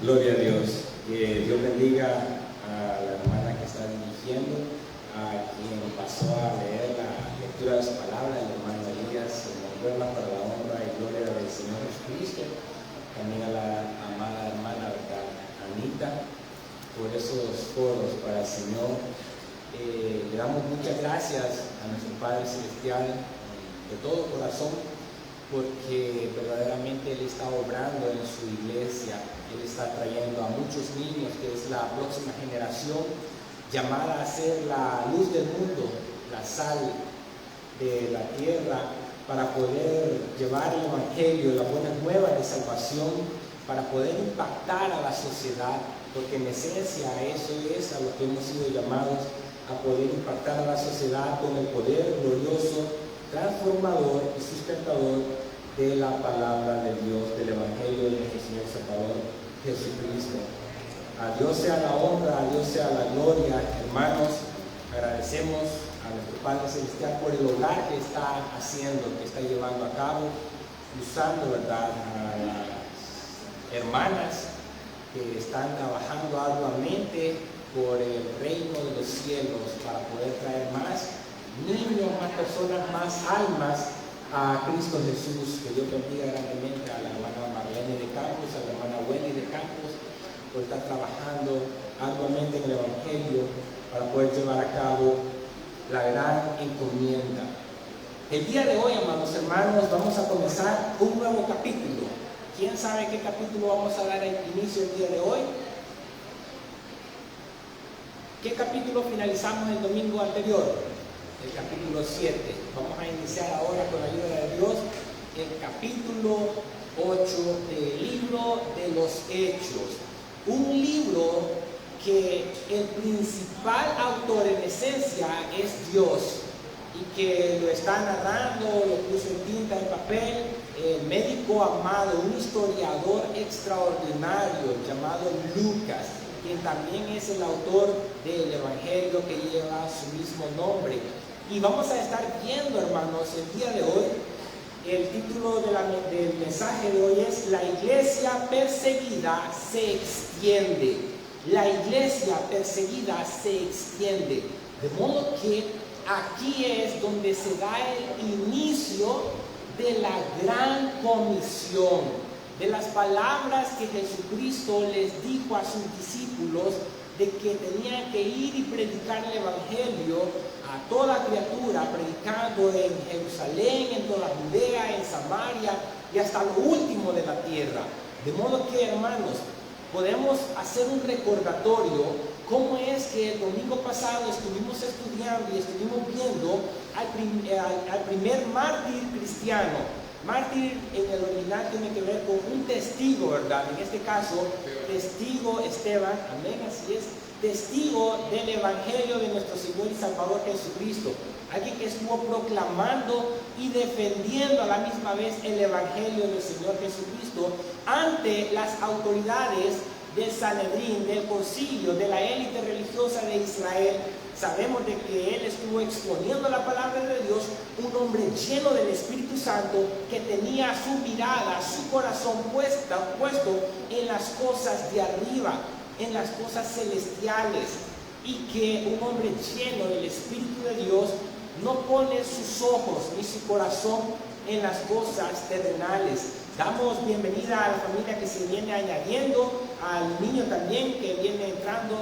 Gloria a Dios. Que Dios bendiga a la hermana que está dirigiendo, a quien pasó a leer la lectura de su palabra, el hermano Elías, para la honra y gloria del Señor Jesucristo. También a la amada hermana Anita por esos coros para el Señor. Le damos muchas gracias a nuestro Padre Celestial de todo corazón, porque verdaderamente Él está obrando en su iglesia. Él está trayendo a muchos niños, que es la próxima generación, llamada a ser la luz del mundo, la sal de la tierra, para poder llevar el Evangelio, la buena nueva de salvación, para poder impactar a la sociedad, porque en esencia eso es a lo que hemos sido llamados, a poder impactar a la sociedad con el poder glorioso, transformador y sustentador de la palabra de Dios, del Evangelio de nuestro Señor Salvador Jesucristo. A Dios sea la honra, a Dios sea la gloria. Hermanos, agradecemos a nuestro Padre Celestial por el hogar que está haciendo, que está llevando a cabo, usando, ¿verdad?, a las hermanas que están trabajando arduamente por el reino de los cielos para poder traer más niños, más personas, más almas a Cristo Jesús. Que Dios bendiga grandemente a la hermana Marlene de Campos, a la hermana Wendy de Campos, por estar trabajando arduamente en el Evangelio para poder llevar a cabo la gran encomienda. El día de hoy, amados hermanos, vamos a comenzar un nuevo capítulo. ¿Quién sabe qué capítulo vamos a dar al inicio el día de hoy? ¿Qué capítulo finalizamos el domingo anterior? El capítulo 7. Vamos a iniciar ahora, con la ayuda de Dios, el capítulo 8 del libro de los Hechos. Un libro que el principal autor en esencia es Dios, y que lo está narrando, lo puso en tinta, en papel, el médico amado, un historiador extraordinario llamado Lucas, quien también es el autor del Evangelio que lleva su mismo nombre. Y vamos a estar viendo, hermanos, el día de hoy, el título del mensaje de hoy es: La iglesia perseguida se extiende. La iglesia perseguida se extiende. De modo que aquí es donde se da el inicio de la gran comisión, de las palabras que Jesucristo les dijo a sus discípulos, de que tenían que ir y predicar el Evangelio a toda criatura, predicando en Jerusalén, en toda Judea, en Samaria y hasta lo último de la tierra. De modo que, hermanos, podemos hacer un recordatorio cómo es que el domingo pasado estuvimos estudiando y estuvimos viendo al primer mártir cristiano. Mártir en el original tiene que ver con un testigo, ¿verdad? En este caso, testigo Esteban, amén, así es, testigo del Evangelio de nuestro Señor y Salvador Jesucristo. Alguien que estuvo proclamando y defendiendo a la misma vez el Evangelio del Señor Jesucristo ante las autoridades del Sanedrín, del concilio, de la élite religiosa de Israel. Sabemos de que él estuvo exponiendo la palabra de Dios, un hombre lleno del Espíritu Santo, que tenía su mirada, su corazón puesto en las cosas de arriba, en las cosas celestiales, y que un hombre lleno del Espíritu de Dios no pone sus ojos ni su corazón en las cosas terrenales. Damos bienvenida a la familia que se viene añadiendo, al niño también que viene entrando,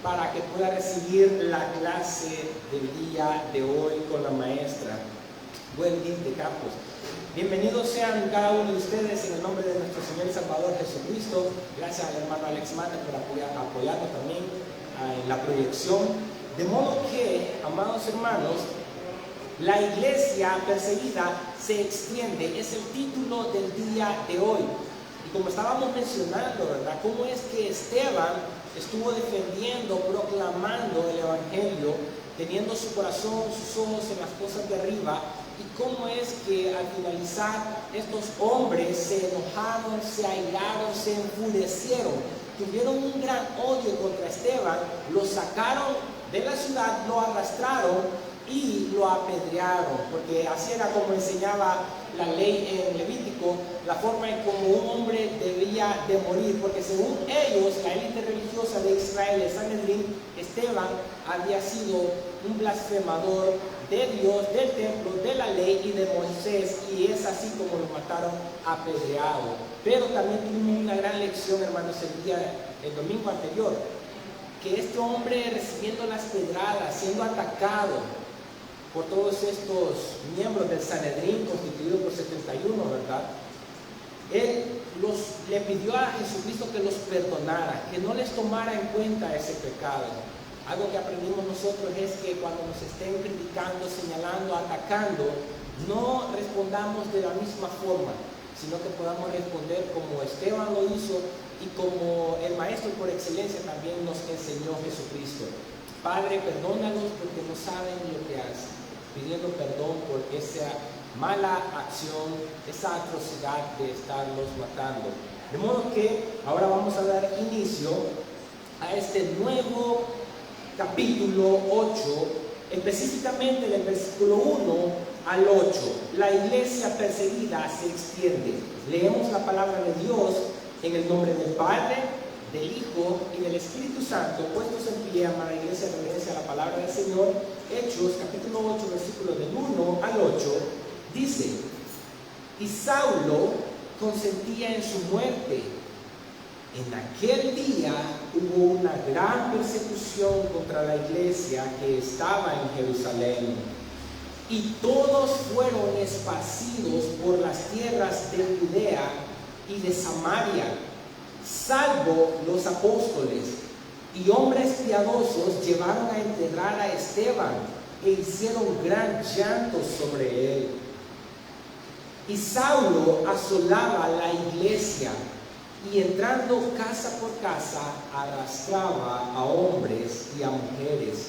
para que pueda recibir la clase del día de hoy con la maestra Wendy de Campos. Bienvenidos sean cada uno de ustedes en el nombre de nuestro Señor y Salvador Jesucristo. Gracias al hermano Alex Mata por apoyarnos también en la proyección. De modo que, amados hermanos, la iglesia perseguida se extiende, es el título del día de hoy. Y como estábamos mencionando, ¿verdad?, cómo es que Esteban estuvo defendiendo, proclamando el Evangelio, teniendo su corazón, sus ojos en las cosas de arriba, y cómo es que al finalizar estos hombres se enojaron, se airaron, se enfurecieron, tuvieron un gran odio contra Esteban, lo sacaron de la ciudad, lo arrastraron y lo apedrearon, porque así era como enseñaba la ley en Levítico, la forma en como un hombre debía debía de morir, porque según ellos, la élite religiosa de Israel, el Sanedrín, Esteban había sido un blasfemador de Dios, del templo, de la ley y de Moisés, y es así como lo mataron apedreado. Pero también tuvimos una gran lección, hermanos, el domingo anterior, que este hombre recibiendo las pedradas, siendo atacado por todos estos miembros del Sanedrín, constituido por 71, ¿verdad? Él le pidió a Jesucristo que los perdonara, que no les tomara en cuenta ese pecado. Algo que aprendimos nosotros es que cuando nos estén criticando, señalando, atacando, no respondamos de la misma forma, sino que podamos responder como Esteban lo hizo y como el Maestro por excelencia también nos enseñó Jesucristo. Padre, perdónalos porque no saben lo que hacen, pidiendo perdón por esa mala acción, esa atrocidad de estarlos matando. De modo que ahora vamos a dar inicio a este nuevo capítulo 8, específicamente del versículo 1 al 8. La iglesia perseguida se extiende. Leemos la palabra de Dios en el nombre del Padre, del Hijo y del Espíritu Santo, puestos en pie, amada iglesia, en reverencia a la palabra del Señor. Hechos, capítulo 8, versículo del 1 al 8, dice: y Saulo consentía en su muerte. En aquel día hubo una gran persecución contra la iglesia que estaba en Jerusalén, y todos fueron esparcidos por las tierras de Judea y de Samaria, salvo los apóstoles, y hombres piadosos llevaron a enterrar a Esteban e hicieron gran llanto sobre él. Y Saulo asolaba la iglesia, y entrando casa por casa arrastraba a hombres y a mujeres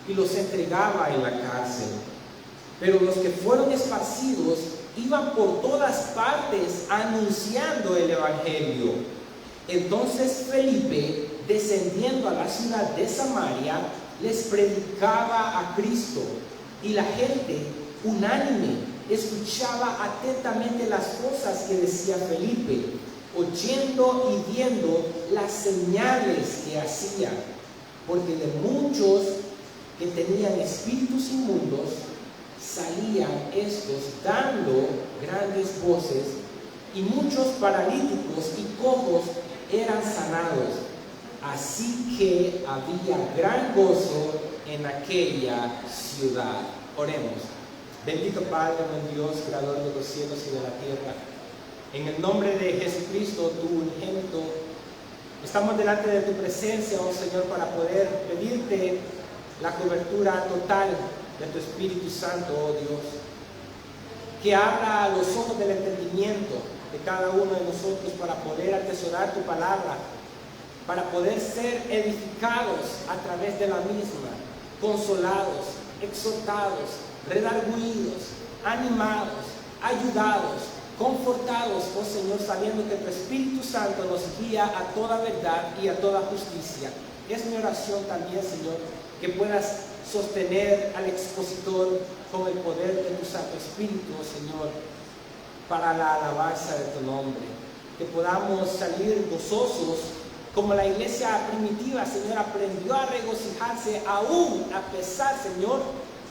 y los entregaba en la cárcel. Pero los que fueron esparcidos iban por todas partes anunciando el evangelio. Entonces Felipe, descendiendo a la ciudad de Samaria, les predicaba a Cristo, y la gente unánime escuchaba atentamente las cosas que decía Felipe, oyendo y viendo las señales que hacía, porque de muchos que tenían espíritus inmundos salían estos dando grandes voces, y muchos paralíticos y cojos eran sanados. Así que había gran gozo en aquella ciudad. Oremos. Bendito Padre, buen Dios, creador de los cielos y de la tierra, en el nombre de Jesucristo, tu unigénito, estamos delante de tu presencia, oh Señor, para poder pedirte la cobertura total de tu Espíritu Santo, oh Dios, que abra los ojos del entendimiento de cada uno de nosotros para poder atesorar tu palabra, para poder ser edificados a través de la misma, consolados, exhortados, redarguidos, animados, ayudados, confortados, oh Señor, sabiendo que tu Espíritu Santo nos guía a toda verdad y a toda justicia. Es mi oración también, Señor, que puedas sostener al expositor con el poder de tu Santo Espíritu, oh Señor, para la alabanza de tu nombre. Que podamos salir gozosos, como la iglesia primitiva, Señor, aprendió a regocijarse aún a pesar, Señor,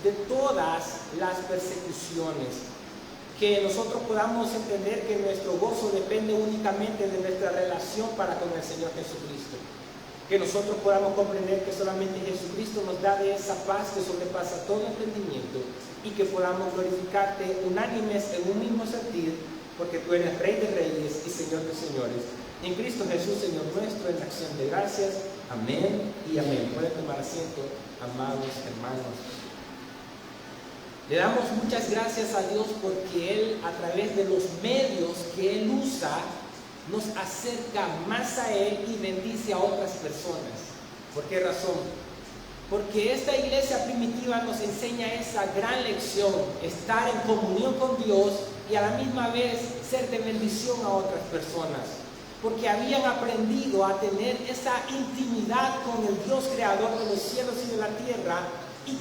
de todas las persecuciones. Que nosotros podamos entender que nuestro gozo depende únicamente de nuestra relación para con el Señor Jesucristo. Que nosotros podamos comprender que solamente Jesucristo nos da de esa paz que sobrepasa todo entendimiento, y que podamos glorificarte unánimes en un mismo sentir, porque tú eres Rey de Reyes y Señor de Señores. En Cristo Jesús, Señor nuestro, en la acción de gracias. Amén y amén. Pueden tomar asiento, amados hermanos. Le damos muchas gracias a Dios porque Él, a través de los medios que Él usa, nos acerca más a Él y bendice a otras personas. ¿Por qué razón? Porque esta iglesia primitiva nos enseña esa gran lección, estar en comunión con Dios y a la misma vez ser de bendición a otras personas. Porque habían aprendido a tener esa intimidad con el Dios creador de los cielos y de la tierra, y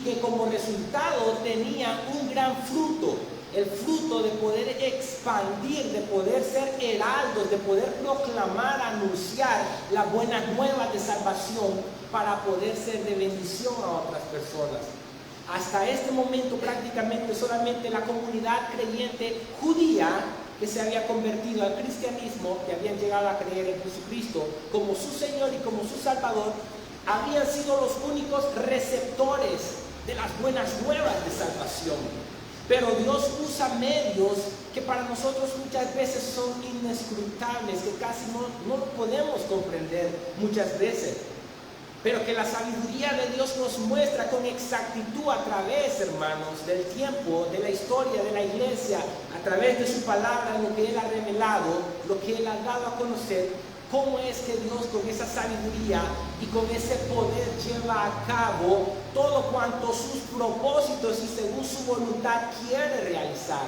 que como resultado tenía un gran fruto el fruto de poder expandir, de poder ser heraldos, de poder proclamar, anunciar las buenas nuevas de salvación para poder ser de bendición a otras personas. Hasta este momento prácticamente solamente la comunidad creyente judía que se había convertido al cristianismo, que habían llegado a creer en Jesucristo como su Señor y como su Salvador, habían sido los únicos receptores de las buenas nuevas de salvación. Pero Dios usa medios que para nosotros muchas veces son inescrutables, que casi no podemos comprender muchas veces. Pero que la sabiduría de Dios nos muestra con exactitud a través, hermanos, del tiempo, de la historia de la iglesia, a través de su palabra, lo que Él ha revelado, lo que Él ha dado a conocer, cómo es que Dios con esa sabiduría y con ese poder lleva a cabo todo cuanto sus propósitos y según su voluntad quiere realizar.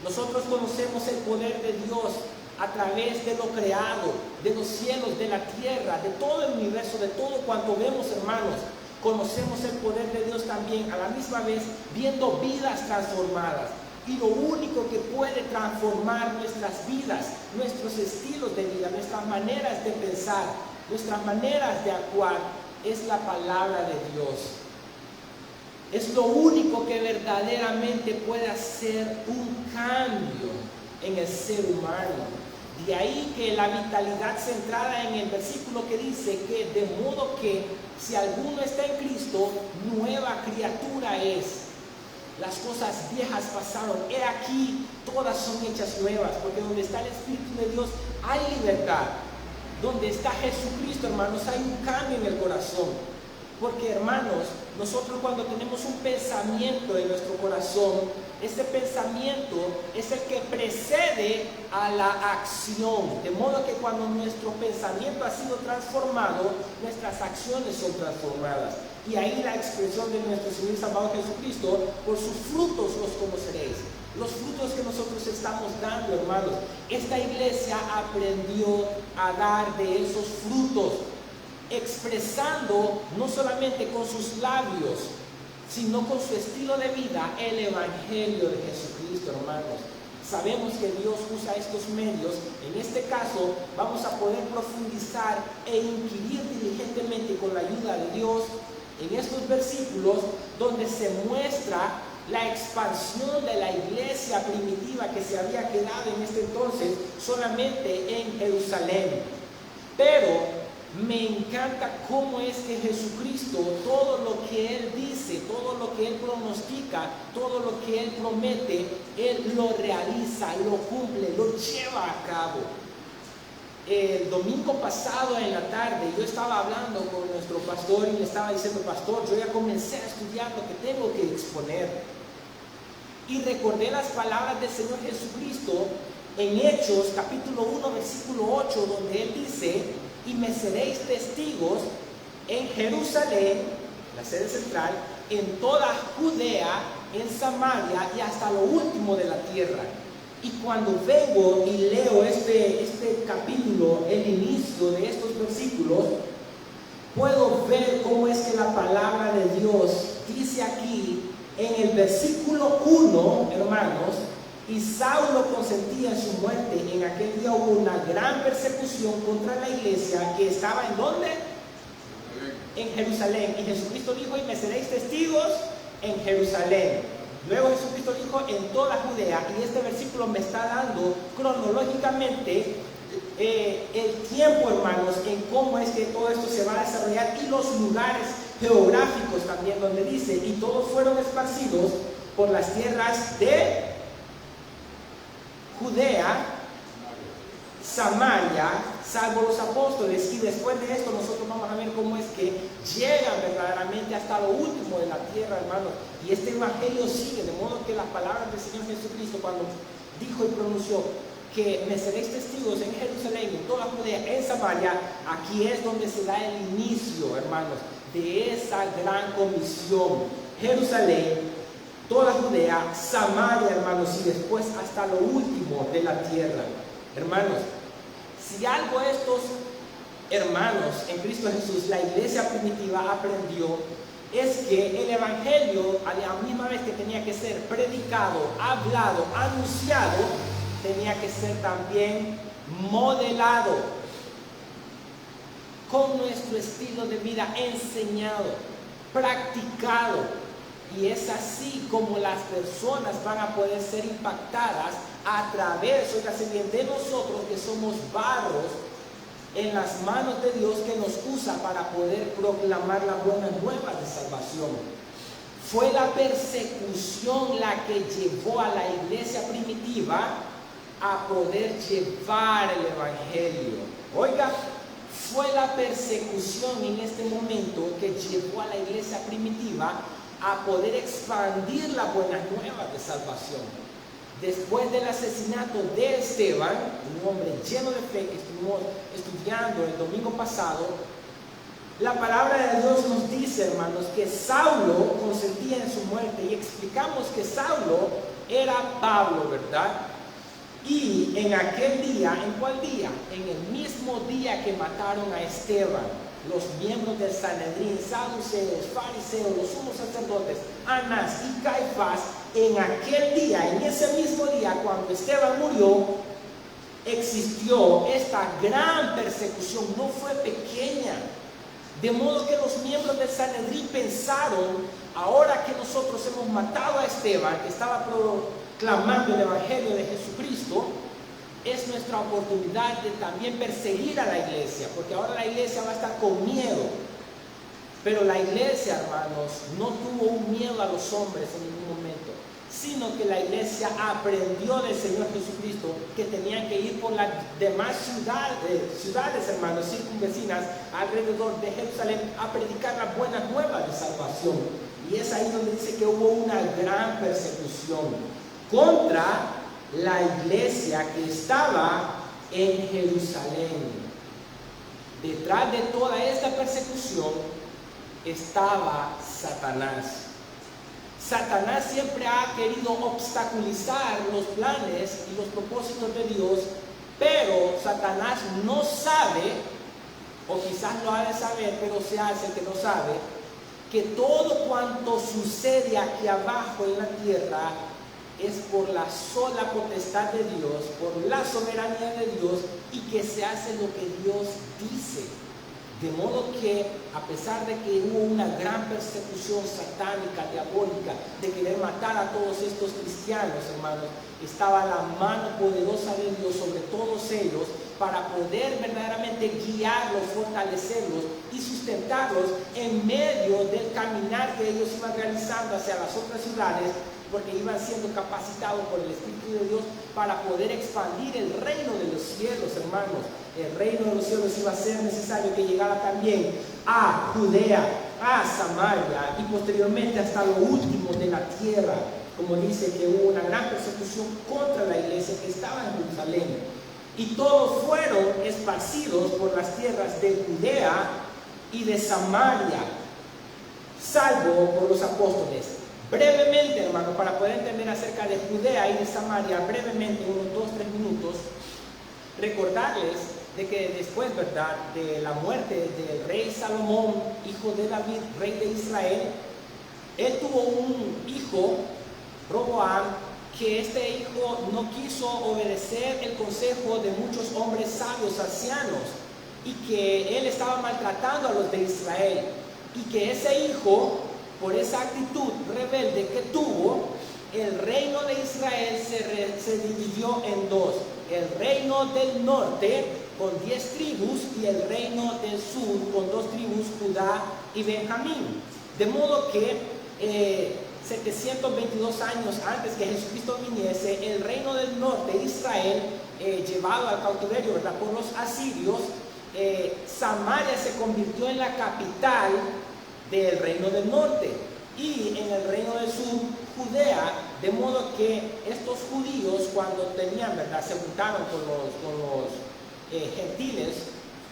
Nosotros conocemos el poder de Dios a través de lo creado, de los cielos, de la tierra, de todo el universo, de todo cuanto vemos, hermanos. Conocemos el poder de Dios también a la misma vez viendo vidas transformadas. Y lo único que puede transformar nuestras vidas, nuestros estilos de vida, nuestras maneras de pensar, nuestras maneras de actuar, es la palabra de Dios. Es lo único que verdaderamente puede hacer un cambio en el ser humano. De ahí que la vitalidad centrada en el versículo que dice que de modo que si alguno está en Cristo, nueva criatura es. Las cosas viejas pasaron, he aquí, todas son hechas nuevas, porque donde está el Espíritu de Dios hay libertad. Donde está Jesucristo, hermanos, hay un cambio en el corazón. Porque, hermanos, nosotros cuando tenemos un pensamiento en nuestro corazón, ese pensamiento es el que precede a la acción. De modo que cuando nuestro pensamiento ha sido transformado, nuestras acciones son transformadas. Y ahí la expresión de nuestro Señor y Salvador Jesucristo: por sus frutos los conoceréis. Los frutos que nosotros estamos dando, hermanos. Esta iglesia aprendió a dar de esos frutos, expresando no solamente con sus labios, sino con su estilo de vida, el Evangelio de Jesucristo, hermanos. Sabemos que Dios usa estos medios. En este caso vamos a poder profundizar e inquirir diligentemente con la ayuda de Dios en estos versículos, donde se muestra la expansión de la iglesia primitiva que se había quedado en este entonces solamente en Jerusalén. Pero me encanta cómo es que Jesucristo, todo lo que Él dice, todo lo que Él pronostica, todo lo que Él promete, Él lo realiza, lo cumple, lo lleva a cabo. El domingo pasado en la tarde yo estaba hablando con nuestro pastor y le estaba diciendo: pastor, yo ya comencé a estudiar lo que tengo que exponer. Y recordé las palabras del Señor Jesucristo en Hechos capítulo 1 versículo 8, donde Él dice: y me seréis testigos en Jerusalén, la sede central, en toda Judea, en Samaria y hasta lo último de la tierra. Y cuando vengo y leo este capítulo, el inicio de estos versículos, puedo ver cómo es que la palabra de Dios dice aquí en el versículo 1, hermanos: y Saulo consentía en su muerte. En aquel día hubo una gran persecución contra la iglesia que estaba ¿en dónde? En Jerusalén. Y Jesucristo dijo: y me seréis testigos en Jerusalén. Luego Jesucristo dijo: en toda Judea. Y este versículo me está dando cronológicamente el tiempo, hermanos, en cómo es que todo esto se va a desarrollar, y los lugares geográficos también, donde dice: y todos fueron esparcidos por las tierras de Judea, Samaria, salvo los apóstoles. Y después de esto nosotros vamos a ver cómo es que llegan verdaderamente hasta lo último de la tierra, hermanos. Y este evangelio sigue, de modo que las palabras del Señor Jesucristo, cuando dijo y pronunció que me seréis testigos en Jerusalén, en toda Judea, en Samaria, aquí es donde se da el inicio, hermanos, de esa gran comisión. Jerusalén, toda Judea, Samaria, hermanos, y después hasta lo último de la tierra. Hermanos, si algo estos hermanos en Cristo Jesús, la iglesia primitiva, aprendió, es que el Evangelio, a la misma vez que tenía que ser predicado, hablado, anunciado, tenía que ser también modelado con nuestro estilo de vida, enseñado, practicado. Y es así como las personas van a poder ser impactadas a través, oígase bien, de nosotros que somos barros en las manos de Dios, que nos usa para poder proclamar las buenas nuevas de salvación. Fue la persecución la que llevó a la iglesia primitiva a poder llevar el Evangelio. Oiga, fue la persecución en este momento que llevó a la iglesia primitiva a poder expandir las buenas nuevas de salvación. Después del asesinato de Esteban, un hombre lleno de fe que estuvimos estudiando el domingo pasado, la palabra de Dios nos dice, hermanos, que Saulo consentía en su muerte, y explicamos que Saulo era Pablo, ¿verdad? Y en aquel día, ¿en cuál día? En el mismo día que mataron a Esteban, los miembros del Sanedrín, saduceos, fariseos, los sumos sacerdotes, Anás y Caifás, en aquel día, en ese mismo día, cuando Esteban murió, existió esta gran persecución. No fue pequeña. De modo que los miembros del Sanedrín pensaron, ahora que nosotros hemos matado a Esteban, que estaba proclamando el Evangelio de Jesucristo, es nuestra oportunidad de también perseguir a la iglesia, porque ahora la iglesia va a estar con miedo. Pero la iglesia, hermanos, no tuvo un miedo a los hombres en ningún momento, sino que la iglesia aprendió del Señor Jesucristo que tenían que ir por las demás ciudades, hermanos, circunvecinas alrededor de Jerusalén a predicar las buenas nuevas de salvación. Y es ahí donde dice que hubo una gran persecución contra la iglesia que estaba en Jerusalén. Detrás de toda esta persecución estaba Satanás. Satanás siempre ha querido obstaculizar los planes y los propósitos de Dios, pero Satanás no sabe, o quizás lo ha de saber, pero se hace que no sabe, que todo cuanto sucede aquí abajo en la tierra es por la sola potestad de Dios, por la soberanía de Dios, y que se hace lo que Dios dice. De modo que, a pesar de que hubo una gran persecución satánica, diabólica, de querer matar a todos estos cristianos, hermanos, estaba la mano poderosa de Dios sobre todos ellos para poder verdaderamente guiarlos, fortalecerlos y sustentarlos en medio del caminar que ellos iban realizando hacia las otras ciudades, porque iban siendo capacitados por el Espíritu de Dios para poder expandir el reino de los cielos, hermanos. El reino de los cielos iba a ser necesario que llegara también a Judea, a Samaria y posteriormente hasta lo último de la tierra. Como dice que hubo una gran persecución contra la iglesia que estaba en Jerusalén. Y todos fueron esparcidos por las tierras de Judea y de Samaria, salvo por los apóstoles. Brevemente, hermano, para poder entender acerca de Judea y de Samaria, brevemente, unos 2-3 minutos, recordarles de que después, ¿verdad?, de la muerte del rey Salomón, hijo de David, rey de Israel, él tuvo un hijo, Roboam, que este hijo no quiso obedecer el consejo de muchos hombres sabios, ancianos, y que él estaba maltratando a los de Israel, y que ese hijo, por esa actitud rebelde que tuvo, el reino de Israel se dividió en dos: el reino del norte con 10 tribus y el reino del sur con 2 tribus, Judá y Benjamín. De modo que 722 años antes que Jesucristo viniese, el reino del norte, Israel, llevado al cautiverio, ¿verdad?, por los asirios, Samaria se convirtió en la capital del reino del norte, y en el reino del sur, Judea. De modo que estos judíos, cuando tenían, ¿verdad?, se juntaron con los gentiles,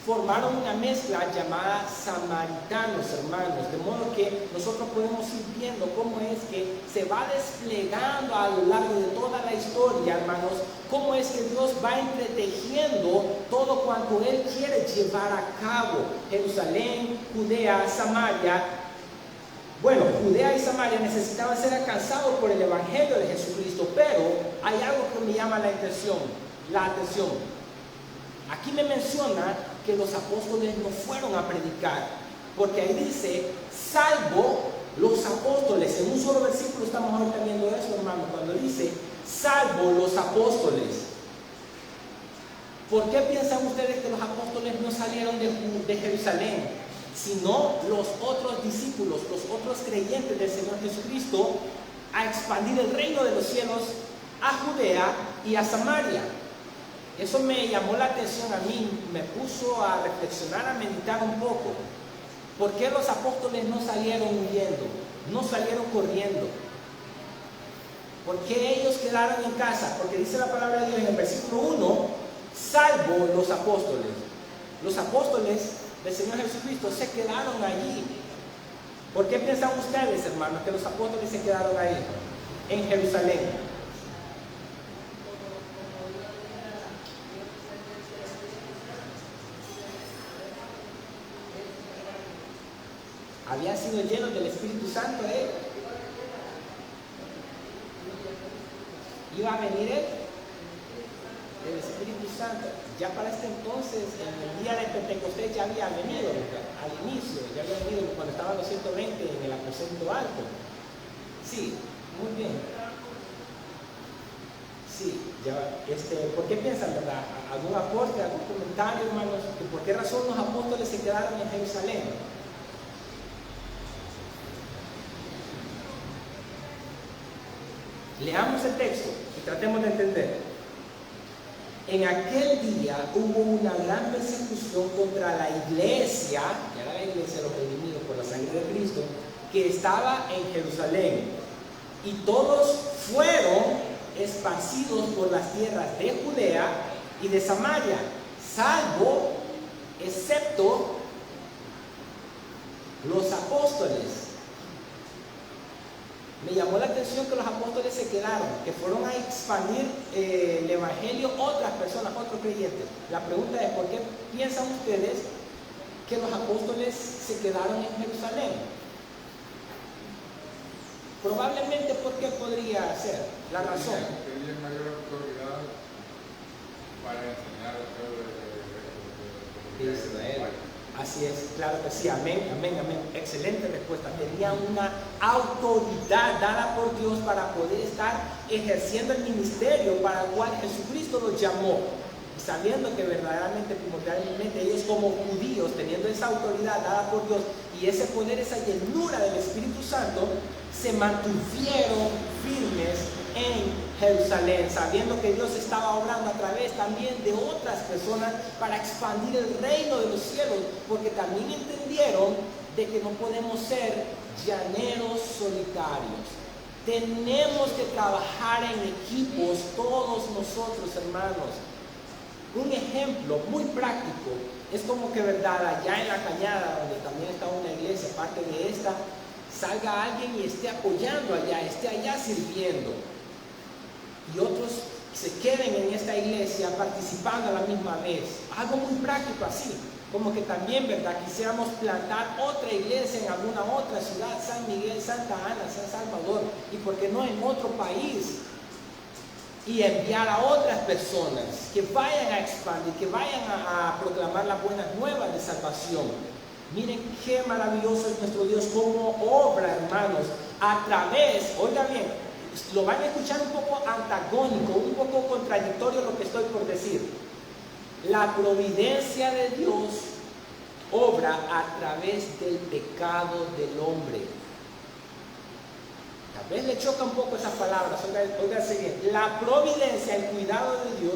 formaron una mezcla llamada samaritanos, hermanos. De modo que nosotros podemos ir viendo cómo es que se va desplegando a lo largo de toda la historia, hermanos, cómo es que Dios va entretejiendo todo cuanto Él quiere llevar a cabo. Jerusalén, Judea, Samaria, Bueno, Judea y Samaria necesitaban ser alcanzados por el Evangelio de Jesucristo, pero hay algo que me llama la atención. Aquí me menciona que los apóstoles no fueron a predicar, porque ahí dice, salvo los apóstoles. En un solo versículo estamos ahorita viendo eso, hermano, cuando dice, salvo los apóstoles. ¿Por qué piensan ustedes que los apóstoles no salieron de Jerusalén, sino los otros discípulos, los otros creyentes del Señor Jesucristo, a expandir el reino de los cielos a Judea y a Samaria? Eso me llamó la atención a mí, me puso a reflexionar, a meditar un poco. ¿Por qué los apóstoles no salieron huyendo, no salieron corriendo? ¿Por qué ellos quedaron en casa? Porque dice la palabra de Dios en el versículo 1, salvo los apóstoles. Los apóstoles del Señor Jesucristo se quedaron allí. ¿Por qué piensan ustedes, hermanos, que los apóstoles se quedaron ahí, en Jerusalén? Habían sido llenos del Espíritu Santo, iba a venir el Espíritu Santo. Ya para este entonces, en el día de Pentecostés ya había venido, al inicio, ya había venido cuando estaban los 120 en el aposento alto. Sí, muy bien. Sí, ya, ¿por qué piensan, verdad? ¿Algún aporte, algún comentario, hermanos? ¿Por qué razón los apóstoles se quedaron en Jerusalén? Leamos el texto y tratemos de entender. En aquel día hubo una gran persecución contra la iglesia, que era la iglesia de los redimidos por la sangre de Cristo, que estaba en Jerusalén. Y todos fueron esparcidos por las tierras de Judea y de Samaria, excepto los apóstoles. Me llamó la atención que los apóstoles se quedaron, que fueron a expandir el evangelio otras personas, otros creyentes. La pregunta es, ¿por qué piensan ustedes que los apóstoles se quedaron en Jerusalén? Probablemente, ¿por qué podría ser la razón? Tenían mayor autoridad para enseñar al pueblo de Israel. Así es, claro que sí, amén, amén, amén. Excelente respuesta. Tenían una autoridad dada por Dios para poder estar ejerciendo el ministerio para el cual Jesucristo los llamó. Y sabiendo que verdaderamente, primordialmente, ellos como judíos, teniendo esa autoridad dada por Dios y ese poder, esa llenura del Espíritu Santo, se mantuvieron firmes en Jerusalén, sabiendo que Dios estaba obrando a través también de otras personas para expandir el reino de los cielos, porque también entendieron de que no podemos ser llaneros solitarios. Tenemos que trabajar en equipos todos nosotros, hermanos. Un ejemplo muy práctico es como que, verdad, allá en la Cañada, donde también está una iglesia, parte de esta, salga alguien y esté apoyando allá, esté allá sirviendo. Y otros se queden en esta iglesia participando a la misma vez. Algo muy práctico así. Como que también, ¿verdad? Quisiéramos plantar otra iglesia en alguna otra ciudad, San Miguel, Santa Ana, San Salvador, y por qué no en otro país. Y enviar a otras personas que vayan a expandir, que vayan a proclamar las buenas nuevas de salvación. Miren qué maravilloso es nuestro Dios, cómo obra, hermanos, a través, oiga bien, lo van a escuchar un poco antagónico, un poco contradictorio lo que estoy por decir. La providencia de Dios obra a través del pecado del hombre. Tal vez le choca un poco esas palabras, óigase bien. La providencia, el cuidado de Dios,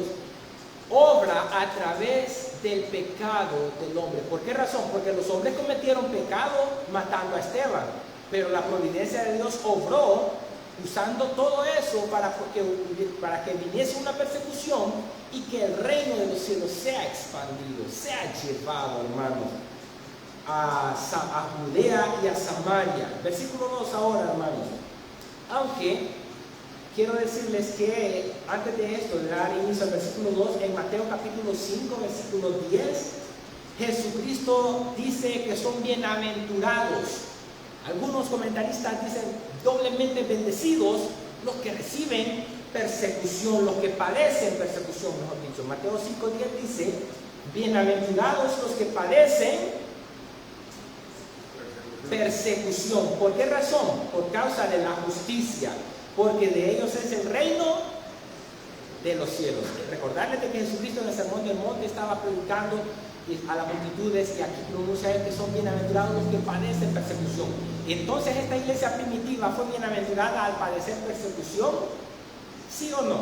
obra a través del pecado del hombre. ¿Por qué razón? Porque los hombres cometieron pecado matando a Esteban, pero la providencia de Dios obró usando todo eso para que viniese una persecución y que el reino de los cielos sea expandido, sea llevado, hermanos, a Judea y a Samaria. Versículo 2 ahora, hermanos. Aunque quiero decirles que antes de esto, de dar inicio al versículo 2, en Mateo capítulo 5, versículo 10, Jesucristo dice que son bienaventurados Algunos comentaristas dicen doblemente bendecidos los que reciben persecución, los que padecen persecución, mejor dicho. Mateo 5:10 dice, bienaventurados los que padecen persecución. ¿Por qué razón? Por causa de la justicia, porque de ellos es el reino de los cielos. Recordarles de que Jesucristo en el Sermón del Monte estaba predicando a las multitudes, y aquí pronuncia él que son bienaventurados los que padecen persecución. Entonces, ¿esta iglesia primitiva fue bienaventurada al padecer persecución? ¿Sí o no?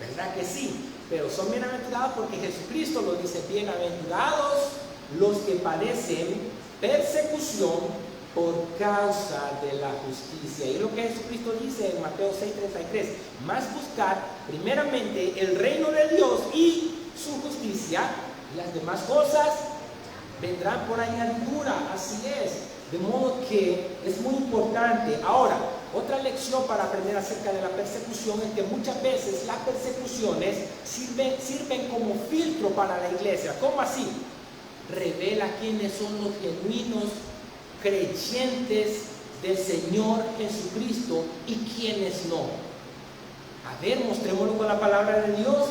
¿Verdad que sí? Pero son bienaventurados porque Jesucristo lo dice, bienaventurados los que padecen persecución por causa de la justicia. Y lo que Jesucristo dice en Mateo 6:33, más buscar primeramente el reino de Dios y su justicia, y las demás cosas vendrán por añadidura. Así es. De modo que es muy importante. Ahora, otra lección para aprender acerca de la persecución es que muchas veces las persecuciones sirven como filtro para la iglesia. ¿Cómo así? Revela quiénes son los genuinos creyentes del Señor Jesucristo y quiénes no. A ver, mostrémoslo con la palabra de Dios.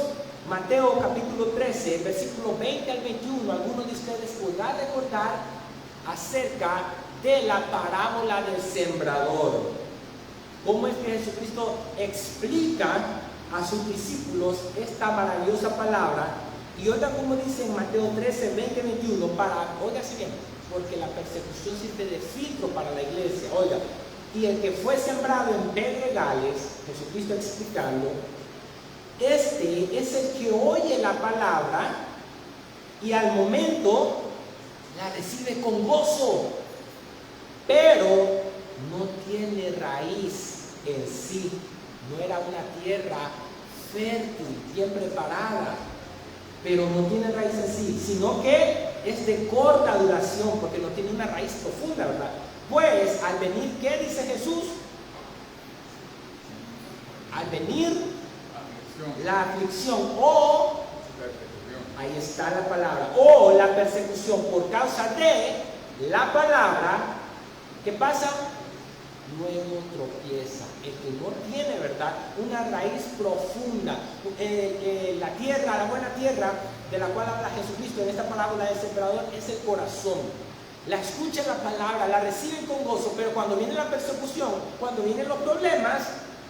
Mateo capítulo 13, versículo 20 al 21. Algunos de ustedes podrán recordar acerca de la parábola del sembrador. Cómo es que Jesucristo explica a sus discípulos esta maravillosa palabra. Y oiga como dice en Mateo 13, 20, 21, oiga si bien, porque la persecución sirve de filtro para la iglesia. Oiga, y el que fue sembrado en pedregales, Jesucristo explicando, este es el que oye la palabra y al momento la recibe con gozo, pero no tiene raíz en sí. No era una tierra fértil, bien preparada, pero no tiene raíz en sí, sino que es de corta duración, porque no tiene una raíz profunda, ¿verdad? Pues al venir, ¿qué dice Jesús? Al venir la aflicción o, ahí está la palabra, o la persecución por causa de la palabra, ¿qué pasa? Luego tropieza. El que no tiene, ¿verdad?, una raíz profunda, la tierra, la buena tierra de la cual habla Jesucristo en esta parábola del sembrador es el corazón. La escuchan la palabra, la reciben con gozo, pero cuando viene la persecución, cuando vienen los problemas,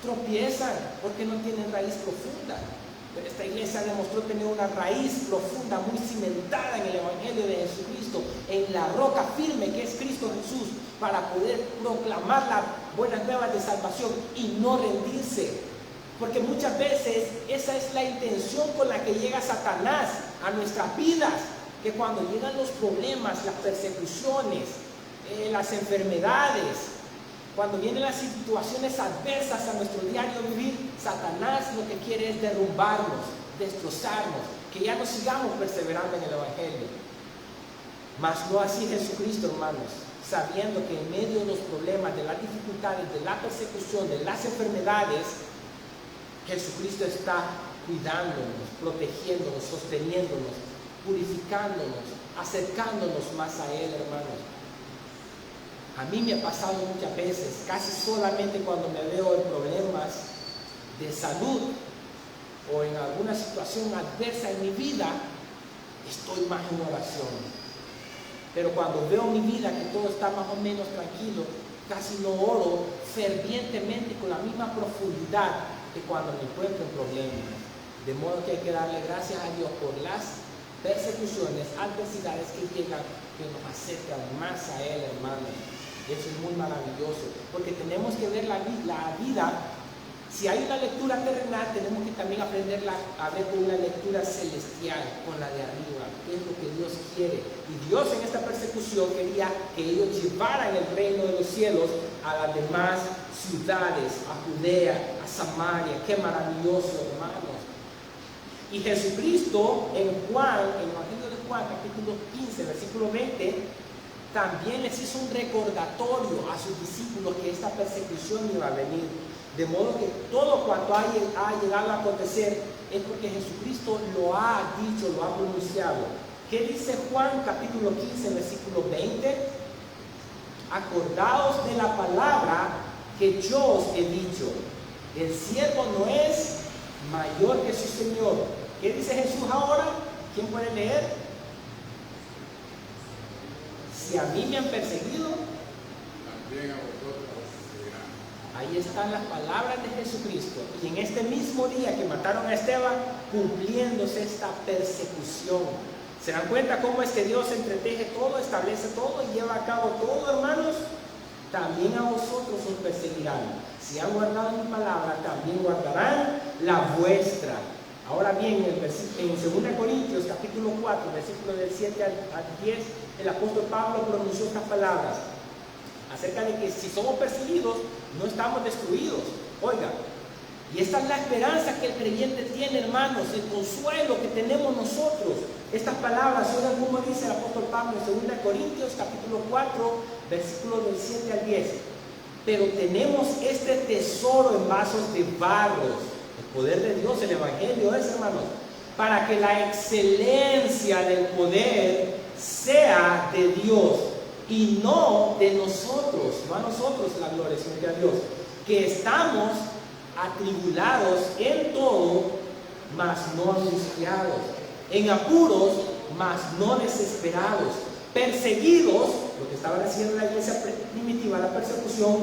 tropiezan porque no tienen raíz profunda. Pero esta iglesia demostró tener una raíz profunda, muy cimentada en el Evangelio de Jesucristo, en la roca firme que es Cristo Jesús, para poder proclamar las buenas nuevas de salvación y no rendirse. Porque muchas veces esa es la intención con la que llega Satanás a nuestras vidas, que cuando llegan los problemas, las persecuciones, las enfermedades, cuando vienen las situaciones adversas a nuestro diario vivir, Satanás lo que quiere es derrumbarnos, destrozarnos, que ya no sigamos perseverando en el Evangelio. Mas no así Jesucristo, hermanos, sabiendo que en medio de los problemas, de las dificultades, de la persecución, de las enfermedades, Jesucristo está cuidándonos, protegiéndonos, sosteniéndonos, purificándonos, acercándonos más a Él, hermanos. A mí me ha pasado muchas veces, casi solamente cuando me veo en problemas de salud o en alguna situación adversa en mi vida, estoy más en oración. Pero cuando veo mi vida que todo está más o menos tranquilo, casi no oro fervientemente con la misma profundidad que cuando me encuentro en problemas. De modo que hay que darle gracias a Dios por las persecuciones, adversidades que llegan, que nos acercan más a Él, hermanos. Eso es muy maravilloso, porque tenemos que ver la vida. Si hay una lectura terrenal, tenemos que también aprenderla a ver con una lectura celestial, con la de arriba, qué es lo que Dios quiere. Y Dios en esta persecución quería que ellos llevaran el reino de los cielos a las demás ciudades, a Judea, a Samaria. Qué maravilloso, hermanos. Y Jesucristo en Juan, en el Evangelio de Juan, capítulo 15, versículo 20, también les hizo un recordatorio a sus discípulos que esta persecución iba a venir. De modo que todo cuanto ha llegado a acontecer es porque Jesucristo lo ha dicho, lo ha pronunciado. ¿Qué dice Juan capítulo 15, versículo 20? acordaos de la palabra que yo os he dicho. El siervo no es mayor que su Señor. ¿Qué dice Jesús ahora? ¿Quién puede leer? Si a mí me han perseguido, también a vosotros os perseguirán. ahí están las palabras de Jesucristo. Y en este mismo día que mataron a Esteban, cumpliéndose esta persecución. ¿Se dan cuenta cómo es que Dios entreteje todo, establece todo y lleva a cabo todo, hermanos? También a vosotros os perseguirán. Si han guardado mi palabra, también guardarán la vuestra. Ahora bien, en 2 Corintios capítulo 4, versículos del 7 al 10, el apóstol Pablo pronunció estas palabras acerca de que si somos perseguidos, no estamos destruidos. Oiga, y esta es la esperanza que el creyente tiene, hermanos, el consuelo que tenemos nosotros. Estas palabras, oigan cómo dice el apóstol Pablo en 2 Corintios capítulo 4, versículos del 7 al 10. Pero tenemos este tesoro en vasos de barro. El poder de Dios, el evangelio es, hermanos, para que la excelencia del poder sea de Dios y no de nosotros, no a nosotros la gloria, sino que a Dios, que estamos atribulados en todo, mas no angustiados, en apuros, mas no desesperados, perseguidos, lo que estaba haciendo la iglesia primitiva, la persecución,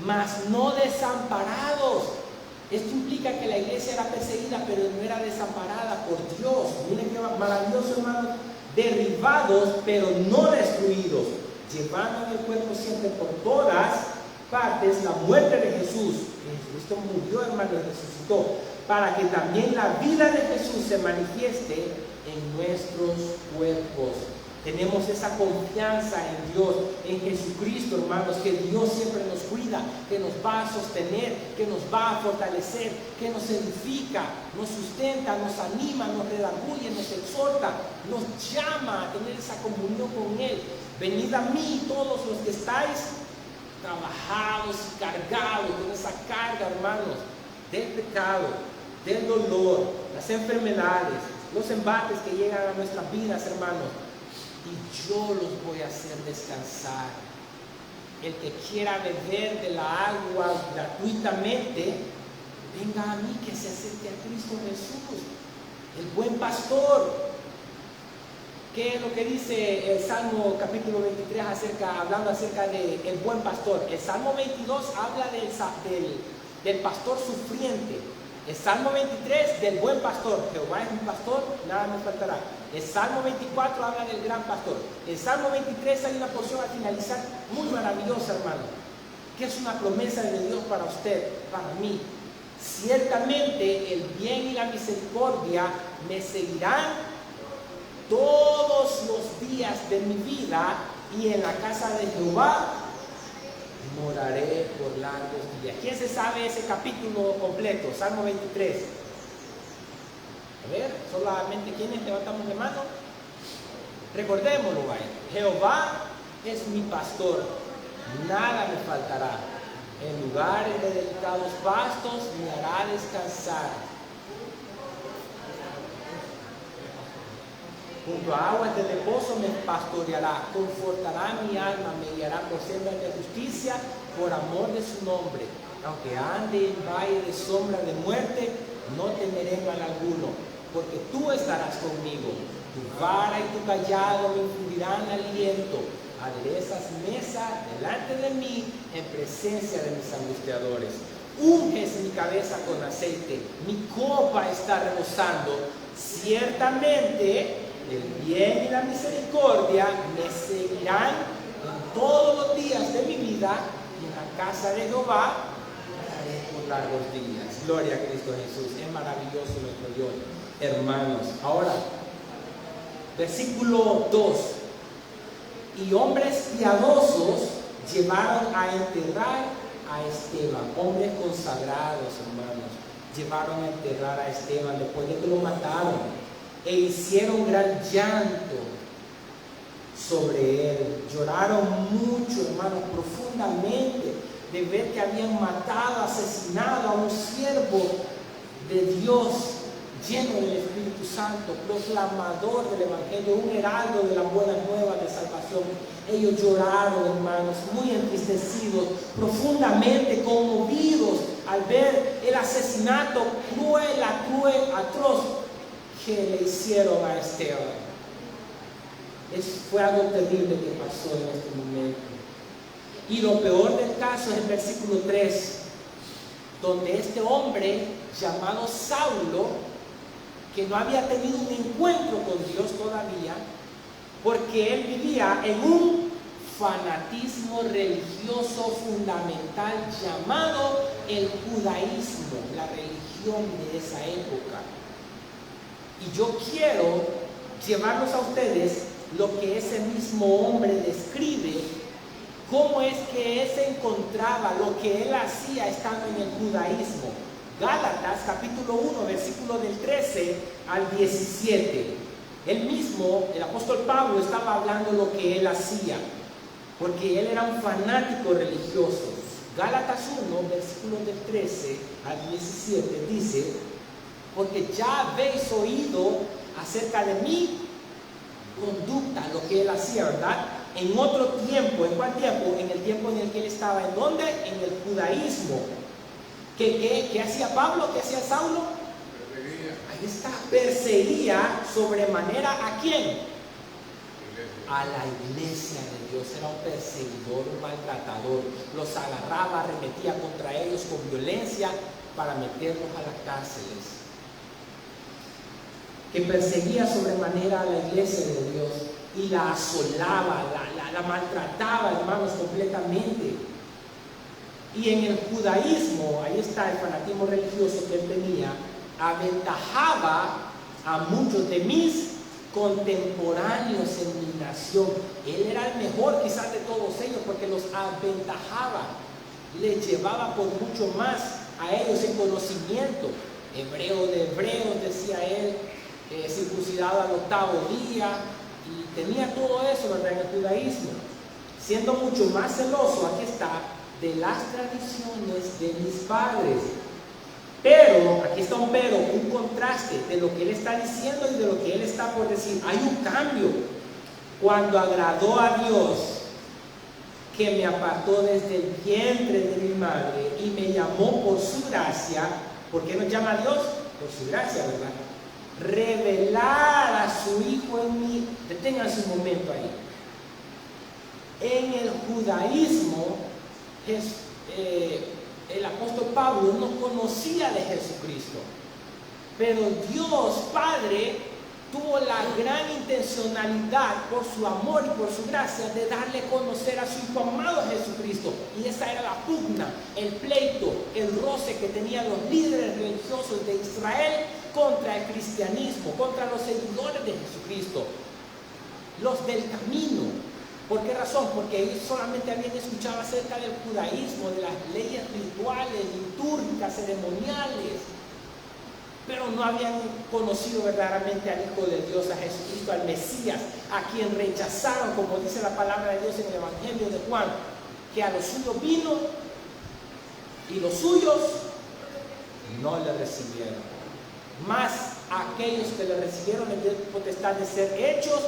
mas no desamparados. Esto implica que la iglesia era perseguida, pero no era desamparada por Dios. Miren qué maravilloso, hermanos. Derribados, pero no destruidos, llevando en el cuerpo siempre por todas partes la muerte de Jesús. Jesucristo murió, hermanos, y resucitó, para que también la vida de Jesús se manifieste en nuestros cuerpos. Tenemos esa confianza en Dios, en Jesucristo, hermanos, que Dios siempre nos cuida, que nos va a sostener, que nos va a fortalecer, que nos edifica, nos sustenta, nos anima, nos redarguye, nos exhorta, nos llama a tener esa comunión con Él. Venid a mí todos los que estáis trabajados y cargados con esa carga, hermanos, del pecado, del dolor, las enfermedades, los embates que llegan a nuestras vidas, hermanos. Y yo los voy a hacer descansar. El que quiera beber de la agua gratuitamente, venga a mí, que se acerque a Cristo Jesús, el buen pastor. ¿Qué es lo que dice el Salmo capítulo 23 hablando acerca del buen pastor? El Salmo 22 habla del pastor sufriente. El Salmo 23 del buen pastor. Jehová es mi pastor, nada me faltará. El Salmo 24 habla del gran pastor. El Salmo 23 hay una porción al finalizar muy maravillosa, hermano, que es una promesa de Dios para usted, para mí. Ciertamente el bien y la misericordia me seguirán todos los días de mi vida, y en la casa de Jehová moraré por largos días. ¿Quién se sabe ese capítulo completo? Salmo 23. A ver, solamente quienes levantamos la mano. Recordémoslo, vaya. Jehová es mi pastor, nada me faltará. En lugares de delicados pastos me hará descansar. Junto a aguas de reposo me pastoreará, confortará mi alma, me guiará por sendas de justicia, por amor de su nombre. Aunque ande en valle de sombra de muerte, no temeré mal alguno, porque tú estarás conmigo. Tu vara y tu callado me infundirán aliento. Aderezas mesa delante de mí en presencia de mis angustiadores. Unges mi cabeza con aceite, mi copa está rebosando. Ciertamente el bien y la misericordia me seguirán en todos los días de mi vida, y en la casa de Jehová estaré por largos días. Gloria a Cristo Jesús. Es maravilloso nuestro Dios, hermanos. Ahora, versículo 2. Y hombres piadosos llevaron a enterrar a Esteban. Hombres consagrados, hermanos, llevaron a enterrar a Esteban después de que lo mataron. E hicieron gran llanto sobre él. Lloraron mucho, hermanos, profundamente, de ver que habían matado, asesinado a un siervo de Dios. lleno del Espíritu Santo, proclamador del Evangelio, un heraldo de las buenas nuevas de salvación. Ellos lloraron, hermanos, muy entristecidos, profundamente conmovidos al ver el asesinato cruel, atroz que le hicieron a Esteban. Fue algo terrible que pasó en este momento. Y lo peor del caso es el versículo 3, donde este hombre llamado Saulo, que no había tenido un encuentro con Dios todavía, porque él vivía en un fanatismo religioso fundamental llamado el judaísmo, la religión de esa época. Y yo quiero llevarlos a ustedes lo que ese mismo hombre describe, cómo es que él se encontraba, lo que él hacía estando en el judaísmo. Gálatas capítulo 1, versículo del 13 al 17. Él mismo, el apóstol Pablo, estaba hablando lo que él hacía, porque él era un fanático religioso. Gálatas 1, versículo del 13 al 17 dice: porque ya habéis oído acerca de mi conducta, lo que él hacía, ¿verdad? En otro tiempo. ¿En cuál tiempo? En el tiempo en el que él estaba. ¿En dónde? En el judaísmo. ¿Qué hacía Pablo? ¿Qué hacía Saulo? Perseguía. Ahí está. Perseguía sobremanera ¿a quién? A la iglesia de Dios. Era un perseguidor, un maltratador. Los agarraba, arremetía contra ellos con violencia para meterlos a las cárceles. Que perseguía sobremanera a la iglesia de Dios y la asolaba, la maltrataba, hermanos, completamente. Y en el judaísmo, ahí está el fanatismo religioso que él tenía, aventajaba a muchos de mis contemporáneos en mi nación. Él era el mejor quizás de todos ellos porque los aventajaba, les llevaba por mucho más a ellos en conocimiento. Hebreo de hebreos, decía él, circuncidado al 8º día, y tenía todo eso, ¿verdad?, en el judaísmo, siendo mucho más celoso, aquí está, de las tradiciones de mis padres. Pero, aquí está un pero, un contraste de lo que él está diciendo y de lo que él está por decir. Hay un cambio. Cuando agradó a Dios, que me apartó desde el vientre de mi madre y me llamó por su gracia. ¿Por qué nos llama a Dios? Por su gracia, ¿verdad? Revelar a su Hijo en mí. Deténganse un momento ahí. En el judaísmo, el apóstol Pablo no conocía de Jesucristo, pero Dios Padre tuvo la gran intencionalidad, por su amor y por su gracia, de darle a conocer a su Hijo amado Jesucristo. Y esa era la pugna, el pleito, el roce que tenían los líderes religiosos de Israel contra el cristianismo, contra los seguidores de Jesucristo, los del camino. ¿Por qué razón? Porque ellos solamente habían escuchado acerca del judaísmo, de las leyes rituales, litúrgicas, ceremoniales, pero no habían conocido verdaderamente al Hijo de Dios, a Jesucristo, al Mesías, a quien rechazaron, como dice la palabra de Dios en el Evangelio de Juan, que a los suyos vino y los suyos no le recibieron. Mas a aquellos que le recibieron les dio potestad de ser hechos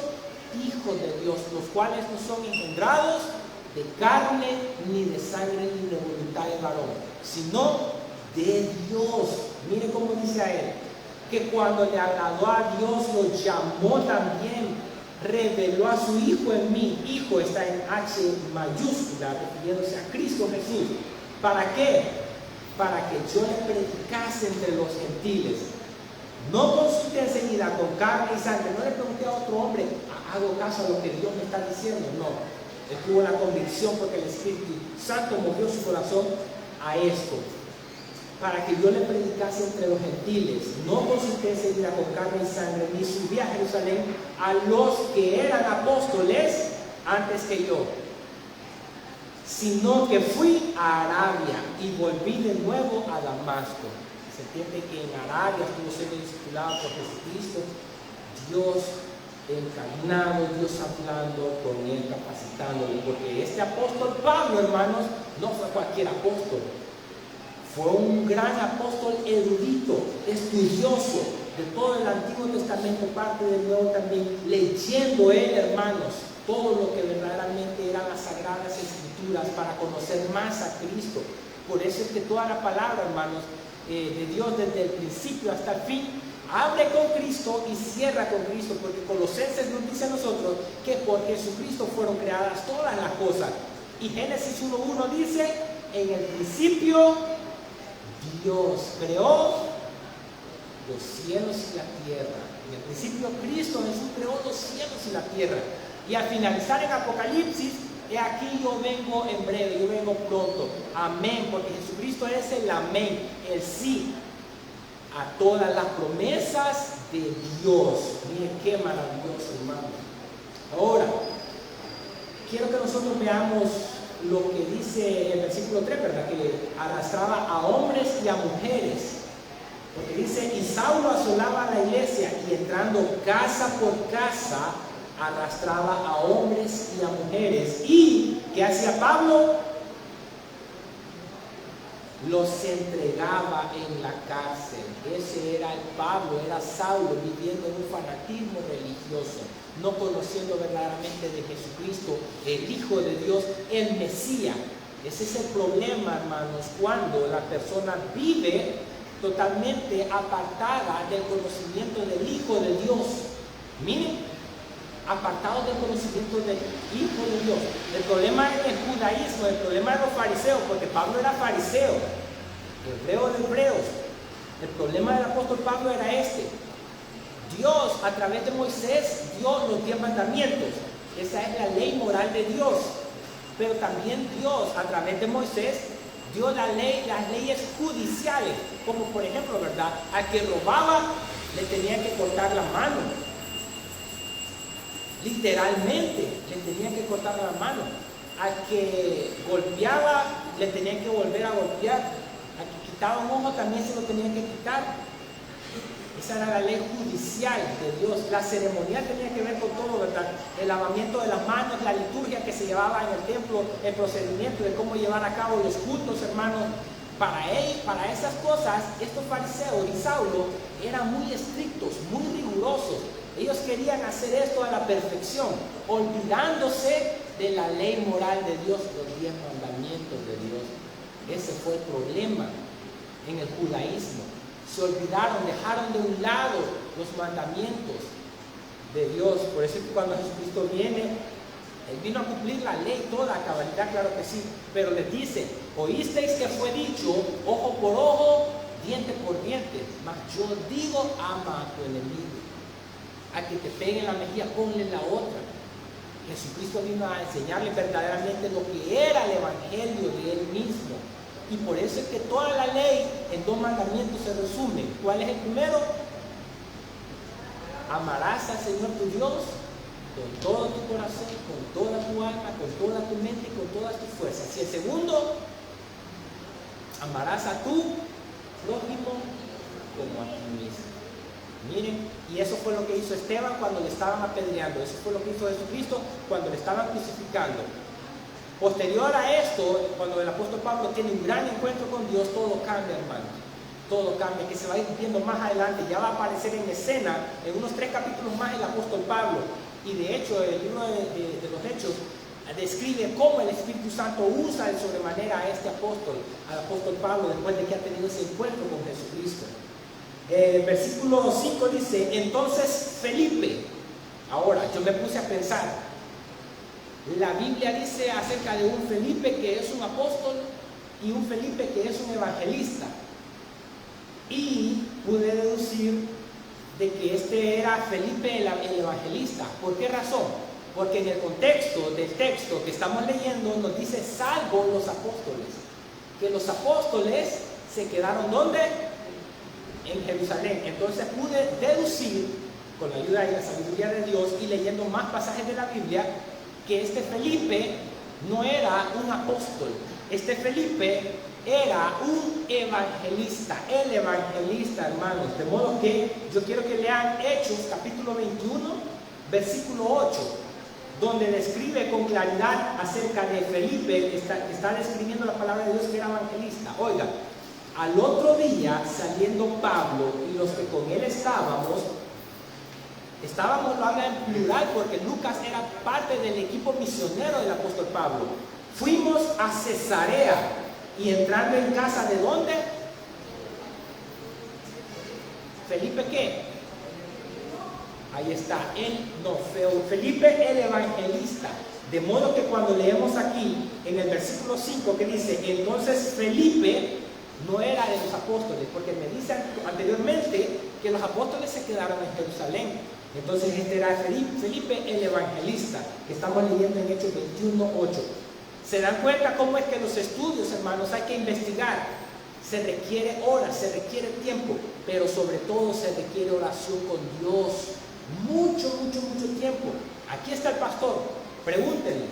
hijos de Dios, los cuales no son engendrados de carne, ni de sangre, ni de voluntad de varón, sino de Dios. Mire cómo dice a él, que cuando le agradó a Dios, lo llamó también, reveló a su Hijo en mí. Hijo está en H mayúscula, refiriéndose a Cristo Jesús. ¿Para qué? Para que yo le predicase entre los gentiles. No consulté enseguida con carne y sangre. No le pregunté a otro hombre, hago caso a lo que Dios me está diciendo. No, él tuvo la convicción porque el Espíritu Santo movió su corazón a esto, para que yo le predicase entre los gentiles. No consulté enseguida con carne y sangre, ni subí a Jerusalén a los que eran apóstoles antes que yo, sino que fui a Arabia y volví de nuevo a Damasco. Se entiende que en Arabia estuvo siendo discipulado por Jesucristo, Dios encarnado, Dios hablando con él, capacitándolo, porque este apóstol Pablo, hermanos, no fue cualquier apóstol, fue un gran apóstol erudito, estudioso, de todo el Antiguo Testamento, parte del Nuevo también, leyendo él, hermanos, todo lo que verdaderamente eran las Sagradas Escrituras para conocer más a Cristo. Por eso es que toda la palabra, hermanos, de Dios desde el principio hasta el fin, abre con Cristo y cierra con Cristo, porque Colosenses nos dice a nosotros que por Jesucristo fueron creadas todas las cosas. Y Génesis 1:1 dice, en el principio Dios creó los cielos y la tierra. En el principio Cristo Jesús creó los cielos y la tierra. Y al finalizar en Apocalipsis, he aquí yo vengo en breve, yo vengo pronto. Amén, porque Jesucristo es el amén, el sí a todas las promesas de Dios. Miren qué maravilloso, hermano. Ahora, quiero que nosotros veamos lo que dice el versículo 3, ¿verdad? Que arrastraba a hombres y a mujeres. Porque dice, y Saulo asolaba a la iglesia y entrando casa por casa, arrastraba a hombres y a mujeres. ¿Y qué hacía Pablo? Los entregaba en la cárcel. Ese era el Pablo, era Saulo, viviendo en un fanatismo religioso, no conociendo verdaderamente de Jesucristo, el Hijo de Dios, el Mesías. Ese es el problema, hermanos, cuando la persona vive totalmente apartada del conocimiento del Hijo de Dios. Miren, apartados del conocimiento del Hijo de Dios. El problema es el judaísmo, el problema de los fariseos, porque Pablo era fariseo, hebreo de hebreos. El problema del apóstol Pablo era este. Dios, a través de Moisés, dio los 10 mandamientos. Esa es la ley moral de Dios. Pero también Dios, a través de Moisés, dio las leyes judiciales. Como por ejemplo, ¿verdad? Al que robaba, le tenían que cortar la mano. Literalmente, le tenían que cortar la mano. Al que golpeaba, le tenían que volver a golpear. Al que quitaba un ojo, también se lo tenían que quitar. Esa era la ley judicial de Dios. La ceremonial tenía que ver con todo, ¿verdad? El lavamiento de las manos, la liturgia que se llevaba en el templo, el procedimiento de cómo llevar a cabo los cultos, hermanos. Para esas cosas, estos fariseos y Saulo eran muy estrictos, muy rigurosos. Ellos querían hacer esto a la perfección, olvidándose de la ley moral de Dios, los 10 mandamientos de Dios. Ese fue el problema en el judaísmo. Se olvidaron, dejaron de un lado los mandamientos de Dios. Por eso es que cuando Jesucristo viene, Él vino a cumplir la ley toda, a cabalidad, claro que sí. Pero les dice, oísteis que fue dicho, ojo por ojo, diente por diente. Mas yo digo, ama a tu enemigo. A que te pegue en la mejilla, ponle la otra. Jesucristo vino a enseñarle verdaderamente lo que era el evangelio de Él mismo. Y por eso es que toda la ley en 2 mandamientos se resume. ¿Cuál es el primero? Amarás al Señor tu Dios con todo tu corazón, con toda tu alma, con toda tu mente y con todas tus fuerzas. Y el segundo, amarás a tu prójimo como a ti mismo. Miren, y eso fue lo que hizo Esteban cuando le estaban apedreando. Eso fue lo que hizo Jesucristo cuando le estaban crucificando. Posterior a esto, cuando el apóstol Pablo tiene un gran encuentro con Dios, todo cambia, hermanos. Todo cambia, que se va a ir viendo más adelante. Ya va a aparecer en escena, en unos 3 capítulos más, el apóstol Pablo. Y de hecho, el libro de los Hechos describe cómo el Espíritu Santo usa de sobremanera a este apóstol, al apóstol Pablo, después de que ha tenido ese encuentro con Jesucristo. El versículo 5 dice, entonces Felipe, ahora yo me puse a pensar, la Biblia dice acerca de un Felipe que es un apóstol y un Felipe que es un evangelista. Y pude deducir de que este era Felipe el evangelista. ¿Por qué razón? Porque en el contexto del texto que estamos leyendo nos dice salvo los apóstoles. Que los apóstoles se quedaron ¿dónde? En Jerusalén. Entonces pude deducir, con la ayuda y la sabiduría de Dios y leyendo más pasajes de la Biblia, que este Felipe no era un apóstol. Este Felipe era un evangelista, el evangelista, hermanos. De modo que yo quiero que lean Hechos capítulo 21, versículo 8, donde describe con claridad acerca de Felipe, que está describiendo la palabra de Dios, que era evangelista. Oiga, Al otro día, saliendo Pablo y los que con él estábamos, lo habla en plural porque Lucas era parte del equipo misionero del apóstol Pablo. Fuimos a Cesarea y entrando en casa de ¿dónde? Felipe, ¿qué? Ahí está, Felipe el evangelista. De modo que cuando leemos aquí en el versículo 5 que dice, entonces Felipe no era de los apóstoles, porque me dice anteriormente que los apóstoles se quedaron en Jerusalén. Entonces este era Felipe el evangelista, que estamos leyendo en Hechos 21:8. ¿Se dan cuenta cómo es que los estudios, hermanos, hay que investigar? Se requiere horas, se requiere tiempo, pero sobre todo se requiere oración con Dios. Mucho tiempo. Aquí está el pastor, pregúntenle.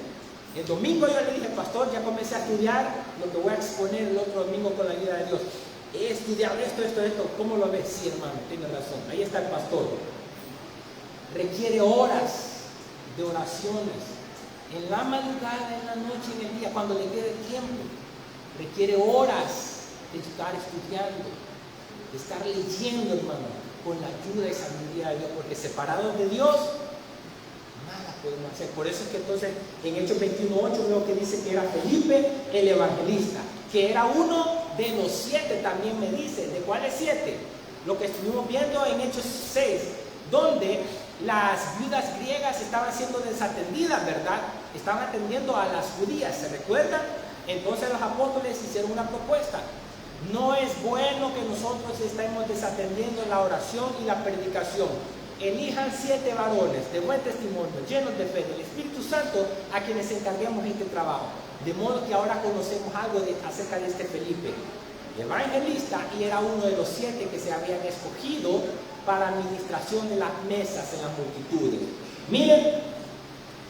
El domingo yo le dije, pastor, ya comencé a estudiar lo que voy a exponer el otro domingo con la ayuda de Dios. He estudiado esto, ¿cómo lo ves? Sí, hermano, tiene razón. Ahí está el pastor. Requiere horas de oraciones, en la madrugada, en la noche, en el día, cuando le quede tiempo. Requiere horas de estar estudiando, de estar leyendo, hermano, con la ayuda y sabiduría de Dios, porque separados de Dios, nada podemos hacer. Por eso es que entonces en Hechos 21:8 veo que dice que era Felipe el evangelista, que era uno de los 7, también me dice. ¿De cuáles 7? Lo que estuvimos viendo en Hechos 6, donde las viudas griegas estaban siendo desatendidas, ¿verdad? Estaban atendiendo a las judías, ¿se recuerdan? Entonces los apóstoles hicieron una propuesta. No es bueno que nosotros estemos desatendiendo la oración y la predicación. Elijan 7 varones de buen testimonio, llenos de fe del Espíritu Santo, a quienes encarguemos este trabajo. De modo que ahora conocemos algo acerca de este Felipe, evangelista, y era uno de los 7 que se habían escogido para administración de las mesas en las multitudes. Miren,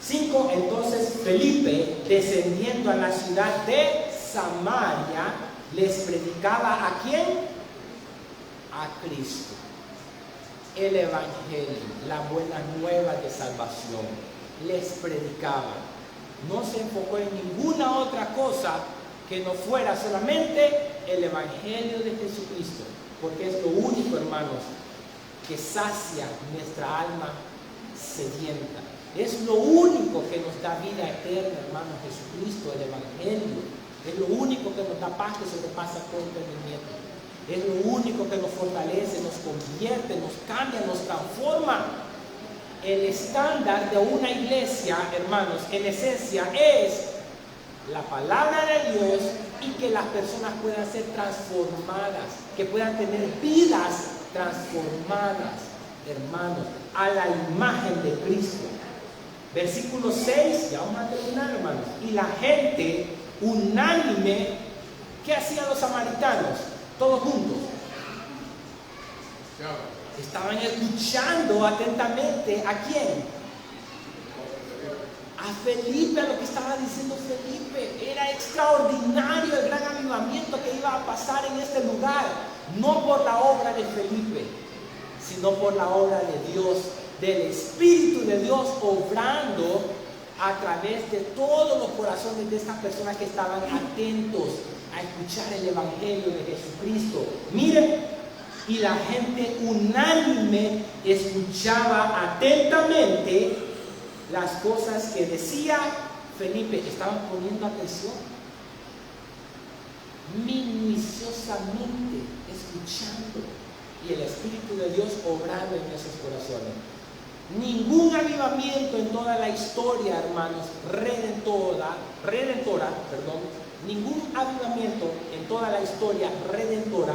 5, entonces Felipe, descendiendo a la ciudad de Samaria, les predicaba ¿a quién? A Cristo, el evangelio, la buena nueva de salvación. Les predicaba. No se enfocó en ninguna otra cosa que no fuera solamente el evangelio de Jesucristo, porque es lo único, hermanos, que sacia nuestra alma sedienta. Es lo único que nos da vida eterna, hermanos, Jesucristo, el evangelio. Es lo único que nos da paz que sobrepasa todo entendimiento. Es lo único que nos fortalece, nos convierte, nos cambia, nos transforma. El estándar de una iglesia, hermanos, en esencia es la palabra de Dios y que las personas puedan ser transformadas, que puedan tener vidas transformadas, hermanos, a la imagen de Cristo. Versículo 6, ya vamos a terminar, hermanos. Y la gente unánime, ¿qué hacían los samaritanos? Todos juntos. Estaban escuchando atentamente ¿a quién? A Felipe, a lo que estaba diciendo Felipe. Era extraordinario el gran avivamiento que iba a pasar en este lugar, no por la obra de Felipe, sino por la obra de Dios, del Espíritu de Dios obrando a través de todos los corazones de estas personas que estaban atentos a escuchar el evangelio de Jesucristo. Miren, y la gente unánime escuchaba atentamente las cosas que decía Felipe. Estaban poniendo atención, minuciosamente escuchando, y el Espíritu de Dios obrando en esos corazones. Ningún avivamiento en toda la historia, hermanos, redentora, ningún avivamiento en toda la historia redentora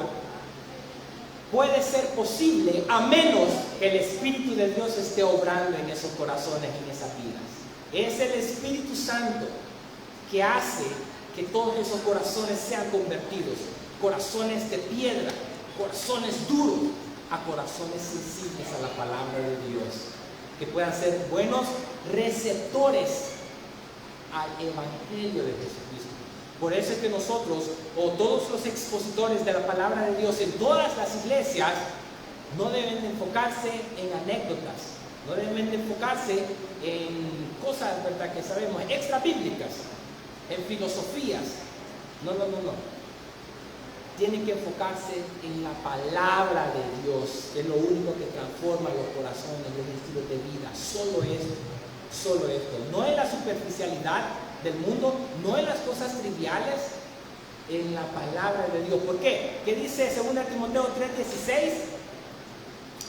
puede ser posible a menos que el Espíritu de Dios esté obrando en esos corazones, en esas vidas. Es el Espíritu Santo que hace que todos esos corazones sean convertidos, corazones de piedra, corazones duros, a corazones sensibles a la palabra de Dios, que puedan ser buenos receptores al evangelio de Jesucristo. Por eso es que nosotros, o todos los expositores de la palabra de Dios en todas las iglesias, no deben de enfocarse en anécdotas, no deben de enfocarse en cosas, ¿verdad?, que sabemos, extra bíblicas, en filosofías. No. tiene que enfocarse en la palabra de Dios, que es lo único que transforma los corazones, los estilos de vida. Solo esto. No en la superficialidad del mundo, no en las cosas triviales, en la palabra de Dios. ¿Por qué? ¿Qué dice 2 Timoteo 3:16?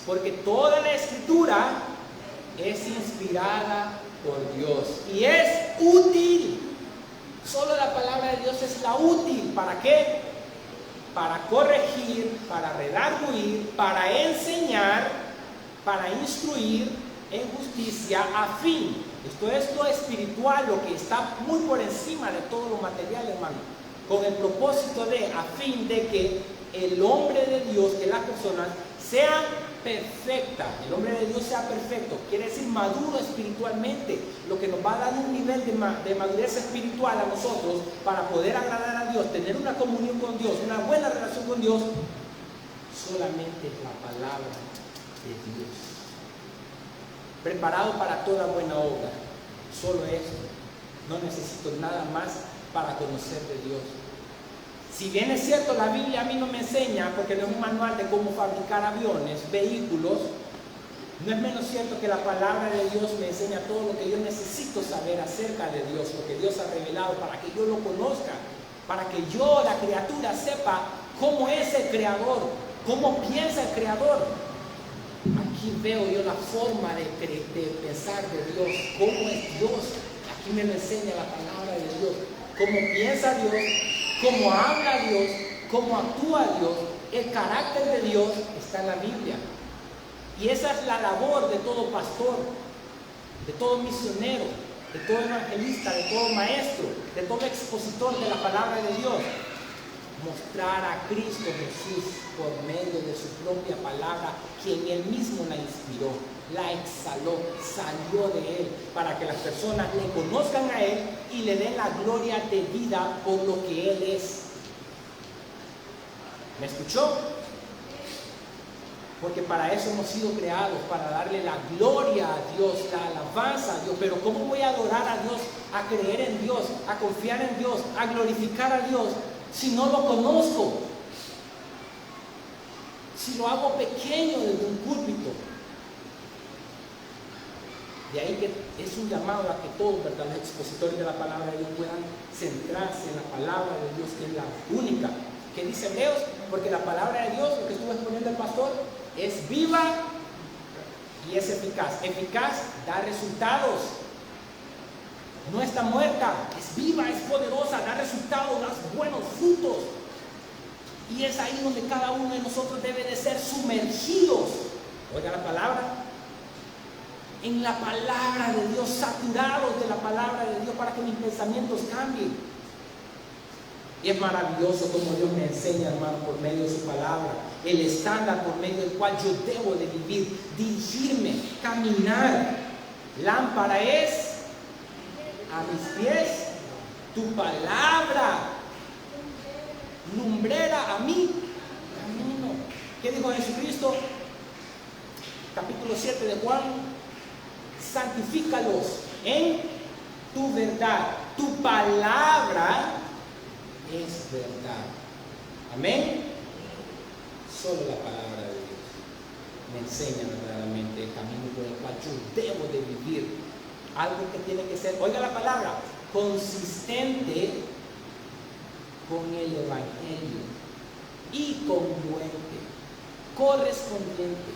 Porque toda la escritura es inspirada por Dios y es útil. Solo la palabra de Dios es la útil. ¿Para qué? Para corregir, para redarguir, para enseñar, para instruir en justicia, a fin. Esto es lo espiritual, lo que está muy por encima de todo lo material, hermano. Con el propósito de, a fin de que el hombre de Dios, que las personas sean perfectas, el hombre de Dios sea perfecto, quiere decir maduro espiritualmente, lo que nos va a dar un nivel de madurez espiritual a nosotros para poder agradar a Dios, tener una comunión con Dios, una buena relación con Dios. Solamente la palabra de Dios. Preparado para toda buena obra. Solo esto. No necesito nada más para conocer de Dios. Si bien es cierto, la Biblia a mí no me enseña, porque no es un manual de cómo fabricar aviones, vehículos, no es menos cierto que la palabra de Dios me enseña todo lo que yo necesito saber acerca de Dios, lo que Dios ha revelado para que yo lo conozca, para que yo, la criatura, sepa cómo es el Creador, cómo piensa el Creador. Aquí veo yo la forma de pensar de Dios, cómo es Dios. Aquí me lo enseña la palabra de Dios, cómo piensa Dios, cómo habla Dios, cómo actúa Dios. El carácter de Dios está en la Biblia. Y esa es la labor de todo pastor, de todo misionero, de todo evangelista, de todo maestro, de todo expositor de la palabra de Dios. Mostrar a Cristo Jesús por medio de su propia palabra, quien Él mismo la inspiró, la exhaló, salió de Él, para que las personas le conozcan a Él y le den la gloria de vida por lo que Él es. ¿Me escuchó? Porque para eso hemos sido creados, para darle la gloria a Dios, la alabanza a Dios. Pero ¿cómo voy a adorar a Dios, a creer en Dios, a confiar en Dios, a glorificar a Dios, si no lo conozco? Si lo hago pequeño desde un púlpito. De ahí que es un llamado a que todos, ¿verdad?, los expositores de la palabra de Dios puedan centrarse en la palabra de Dios, que es la única. ¿Qué dice Hebreos? Porque la palabra de Dios, lo que estuvo exponiendo el pastor, es viva y es eficaz. Eficaz, da resultados. No está muerta, es viva, es poderosa, da resultados, da buenos frutos. Y es ahí donde cada uno de nosotros debe de ser sumergidos. Oiga la palabra. En la palabra de Dios, saturados de la palabra de Dios para que mis pensamientos cambien. Y es maravilloso como Dios me enseña, hermano, por medio de su palabra, el estándar por medio del cual yo debo de vivir, dirigirme, caminar. Lámpara es a mis pies tu palabra, lumbrera a mi camino. ¿Qué dijo Jesucristo? Capítulo 7 de Juan: santifícalos en tu verdad, tu palabra es verdad. Amén. Solo la palabra de Dios me enseña verdaderamente el camino por el cual yo debo de vivir. Algo que tiene que ser, oiga la palabra, consistente con el evangelio y congruente, correspondiente,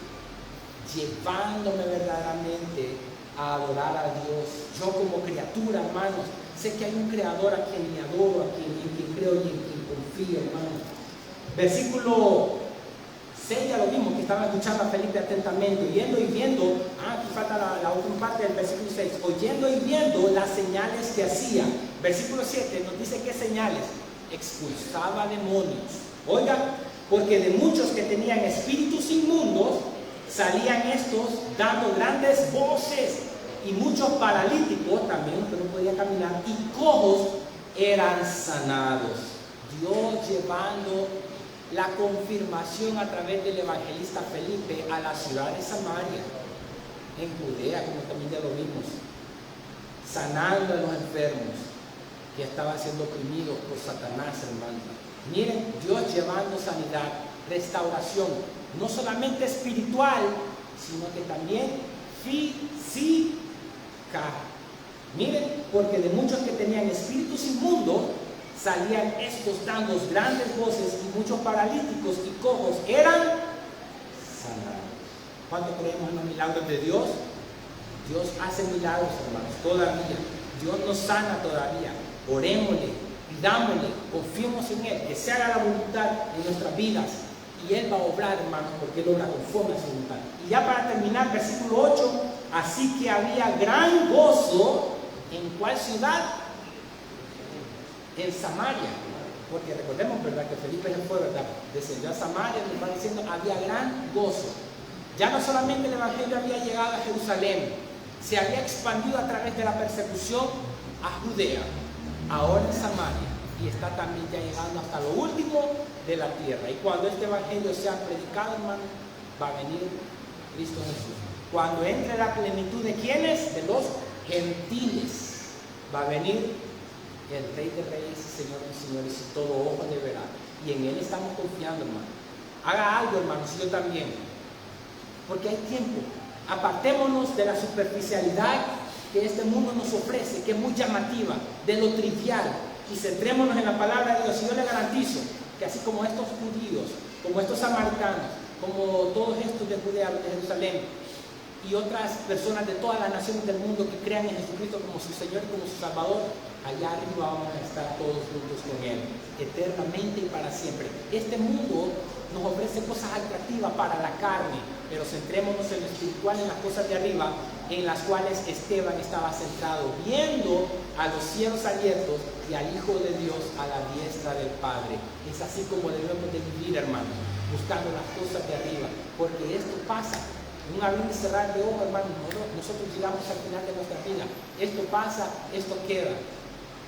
llevándome verdaderamente a adorar a Dios. Yo como criatura, hermanos, sé que hay un creador a quien le adoro, en quien creo y en quien confío, hermanos. Versículo 6, ya lo vimos, que estaba escuchando a Felipe atentamente, oyendo y viendo. Aquí falta la última parte del versículo 6, oyendo y viendo las señales que hacía. Versículo 7 nos dice qué señales: expulsaba demonios. Oiga, porque de muchos que tenían espíritus inmundos salían estos dando grandes voces, y muchos paralíticos también, que no podían caminar, y cojos eran sanados. Dios llevando la confirmación a través del evangelista Felipe a la ciudad de Samaria, en Judea, como también ya lo vimos, sanando a los enfermos que estaban siendo oprimidos por Satanás, hermano. Miren, Dios llevando sanidad, restauración, no solamente espiritual, sino que también física. Miren, porque de muchos que tenían espíritus inmundos, salían estos dando grandes voces, y muchos paralíticos y cojos eran sanados. ¿Cuánto creemos en los milagros de Dios? Dios hace milagros, hermanos, todavía. Dios nos sana todavía. Orémosle, pidámosle, confiemos en Él, que se haga la voluntad en nuestras vidas. Y Él va a obrar, hermanos, porque Él obra conforme a su voluntad. Y ya para terminar, versículo 8, así que había gran gozo. ¿En cuál ciudad? En Samaria. Porque recordemos, ¿verdad?, que Felipe se fue, ¿verdad? Descendió a Samaria, nos va diciendo, había gran gozo. Ya no solamente el Evangelio había llegado a Jerusalén, se había expandido a través de la persecución a Judea, ahora en Samaria, y está también ya llegando hasta lo último de la tierra. Y cuando este Evangelio sea predicado, hermano, va a venir Cristo Jesús. Cuando entre la plenitud de ¿quiénes? De los gentiles, va a venir el Rey de Reyes y Señor de Señores, y todo ojo le verá. Y en Él estamos confiando, hermano. Haga algo, hermanos, yo también, porque hay tiempo. Apartémonos de la superficialidad que este mundo nos ofrece, que es muy llamativa, de lo trivial, y centrémonos en la palabra de Dios. Y yo le garantizo que así como estos judíos, como estos samaritanos, como todos estos de Judea, de Jerusalén, y otras personas de todas las naciones del mundo que crean en Jesucristo como su Señor y como su Salvador, allá arriba vamos a estar todos juntos con Él, eternamente y para siempre. Este mundo nos ofrece cosas atractivas para la carne, pero centrémonos en lo espiritual, en las cosas de arriba, en las cuales Esteban estaba centrado, viendo a los cielos abiertos y al Hijo de Dios a la diestra del Padre. Es así como debemos de vivir, hermanos, buscando las cosas de arriba, porque esto pasa. Un abrir y cerrar de ojos, hermanos, nosotros llegamos al final de nuestra vida. Esto pasa, esto queda.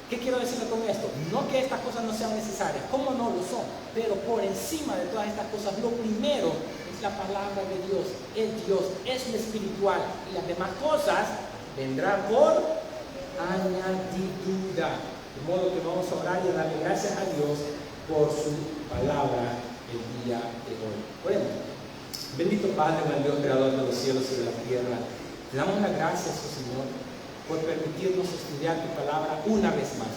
¿Qué quiero decirle con esto? No que estas cosas no sean necesarias, ¿cómo no lo son? Pero por encima de todas estas cosas, lo primero es la palabra de Dios, es Dios, es lo espiritual, y las demás cosas vendrán por añadidura. De modo que vamos a orar y a darle gracias a Dios por su palabra el día de hoy. Bueno, bendito Padre, buen Dios, creador de los cielos y de la tierra, te damos las gracias, oh Señor, por permitirnos estudiar tu palabra una vez más,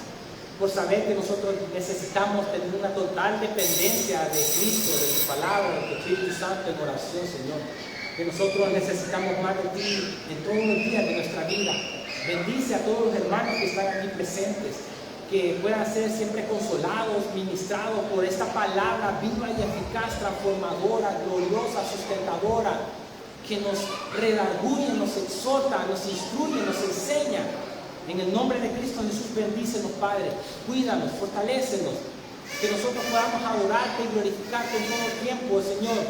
por saber que nosotros necesitamos tener una total dependencia de Cristo, de tu palabra, de tu Espíritu Santo en oración, Señor, que nosotros necesitamos más de ti en todos los días de nuestra vida. Bendice a todos los hermanos que están aquí presentes, que puedan ser siempre consolados, ministrados por esta palabra viva y eficaz, transformadora, gloriosa, sustentadora, que nos redarguye, nos exhorta, nos instruye, nos enseña. En el nombre de Cristo Jesús, bendícenos, Padre, cuídanos, fortalécenos, que nosotros podamos adorarte y glorificarte en todo tiempo, Señor,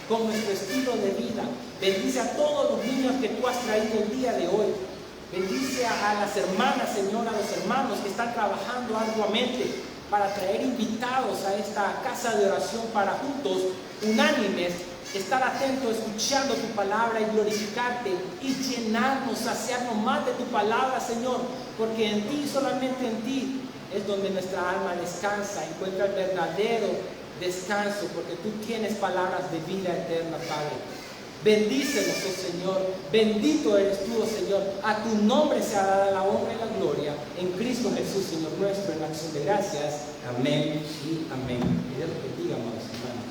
con nuestro estilo de vida. Bendice a todos los niños que tú has traído el día de hoy. Bendice a las hermanas, Señor, a los hermanos que están trabajando arduamente para traer invitados a esta casa de oración para juntos, unánimes, estar atentos, escuchando tu palabra y glorificarte y llenarnos, saciarnos más de tu palabra, Señor, porque en ti, solamente en ti, es donde nuestra alma descansa, encuentra el verdadero descanso, porque tú tienes palabras de vida eterna, Padre. Bendícenos, oh Señor, bendito eres tú, oh Señor, a tu nombre sea dada la honra y la gloria, en Cristo Jesús, Señor nuestro, en acción de gracias. Amén y amén. Y Dios bendiga, amados hermanos.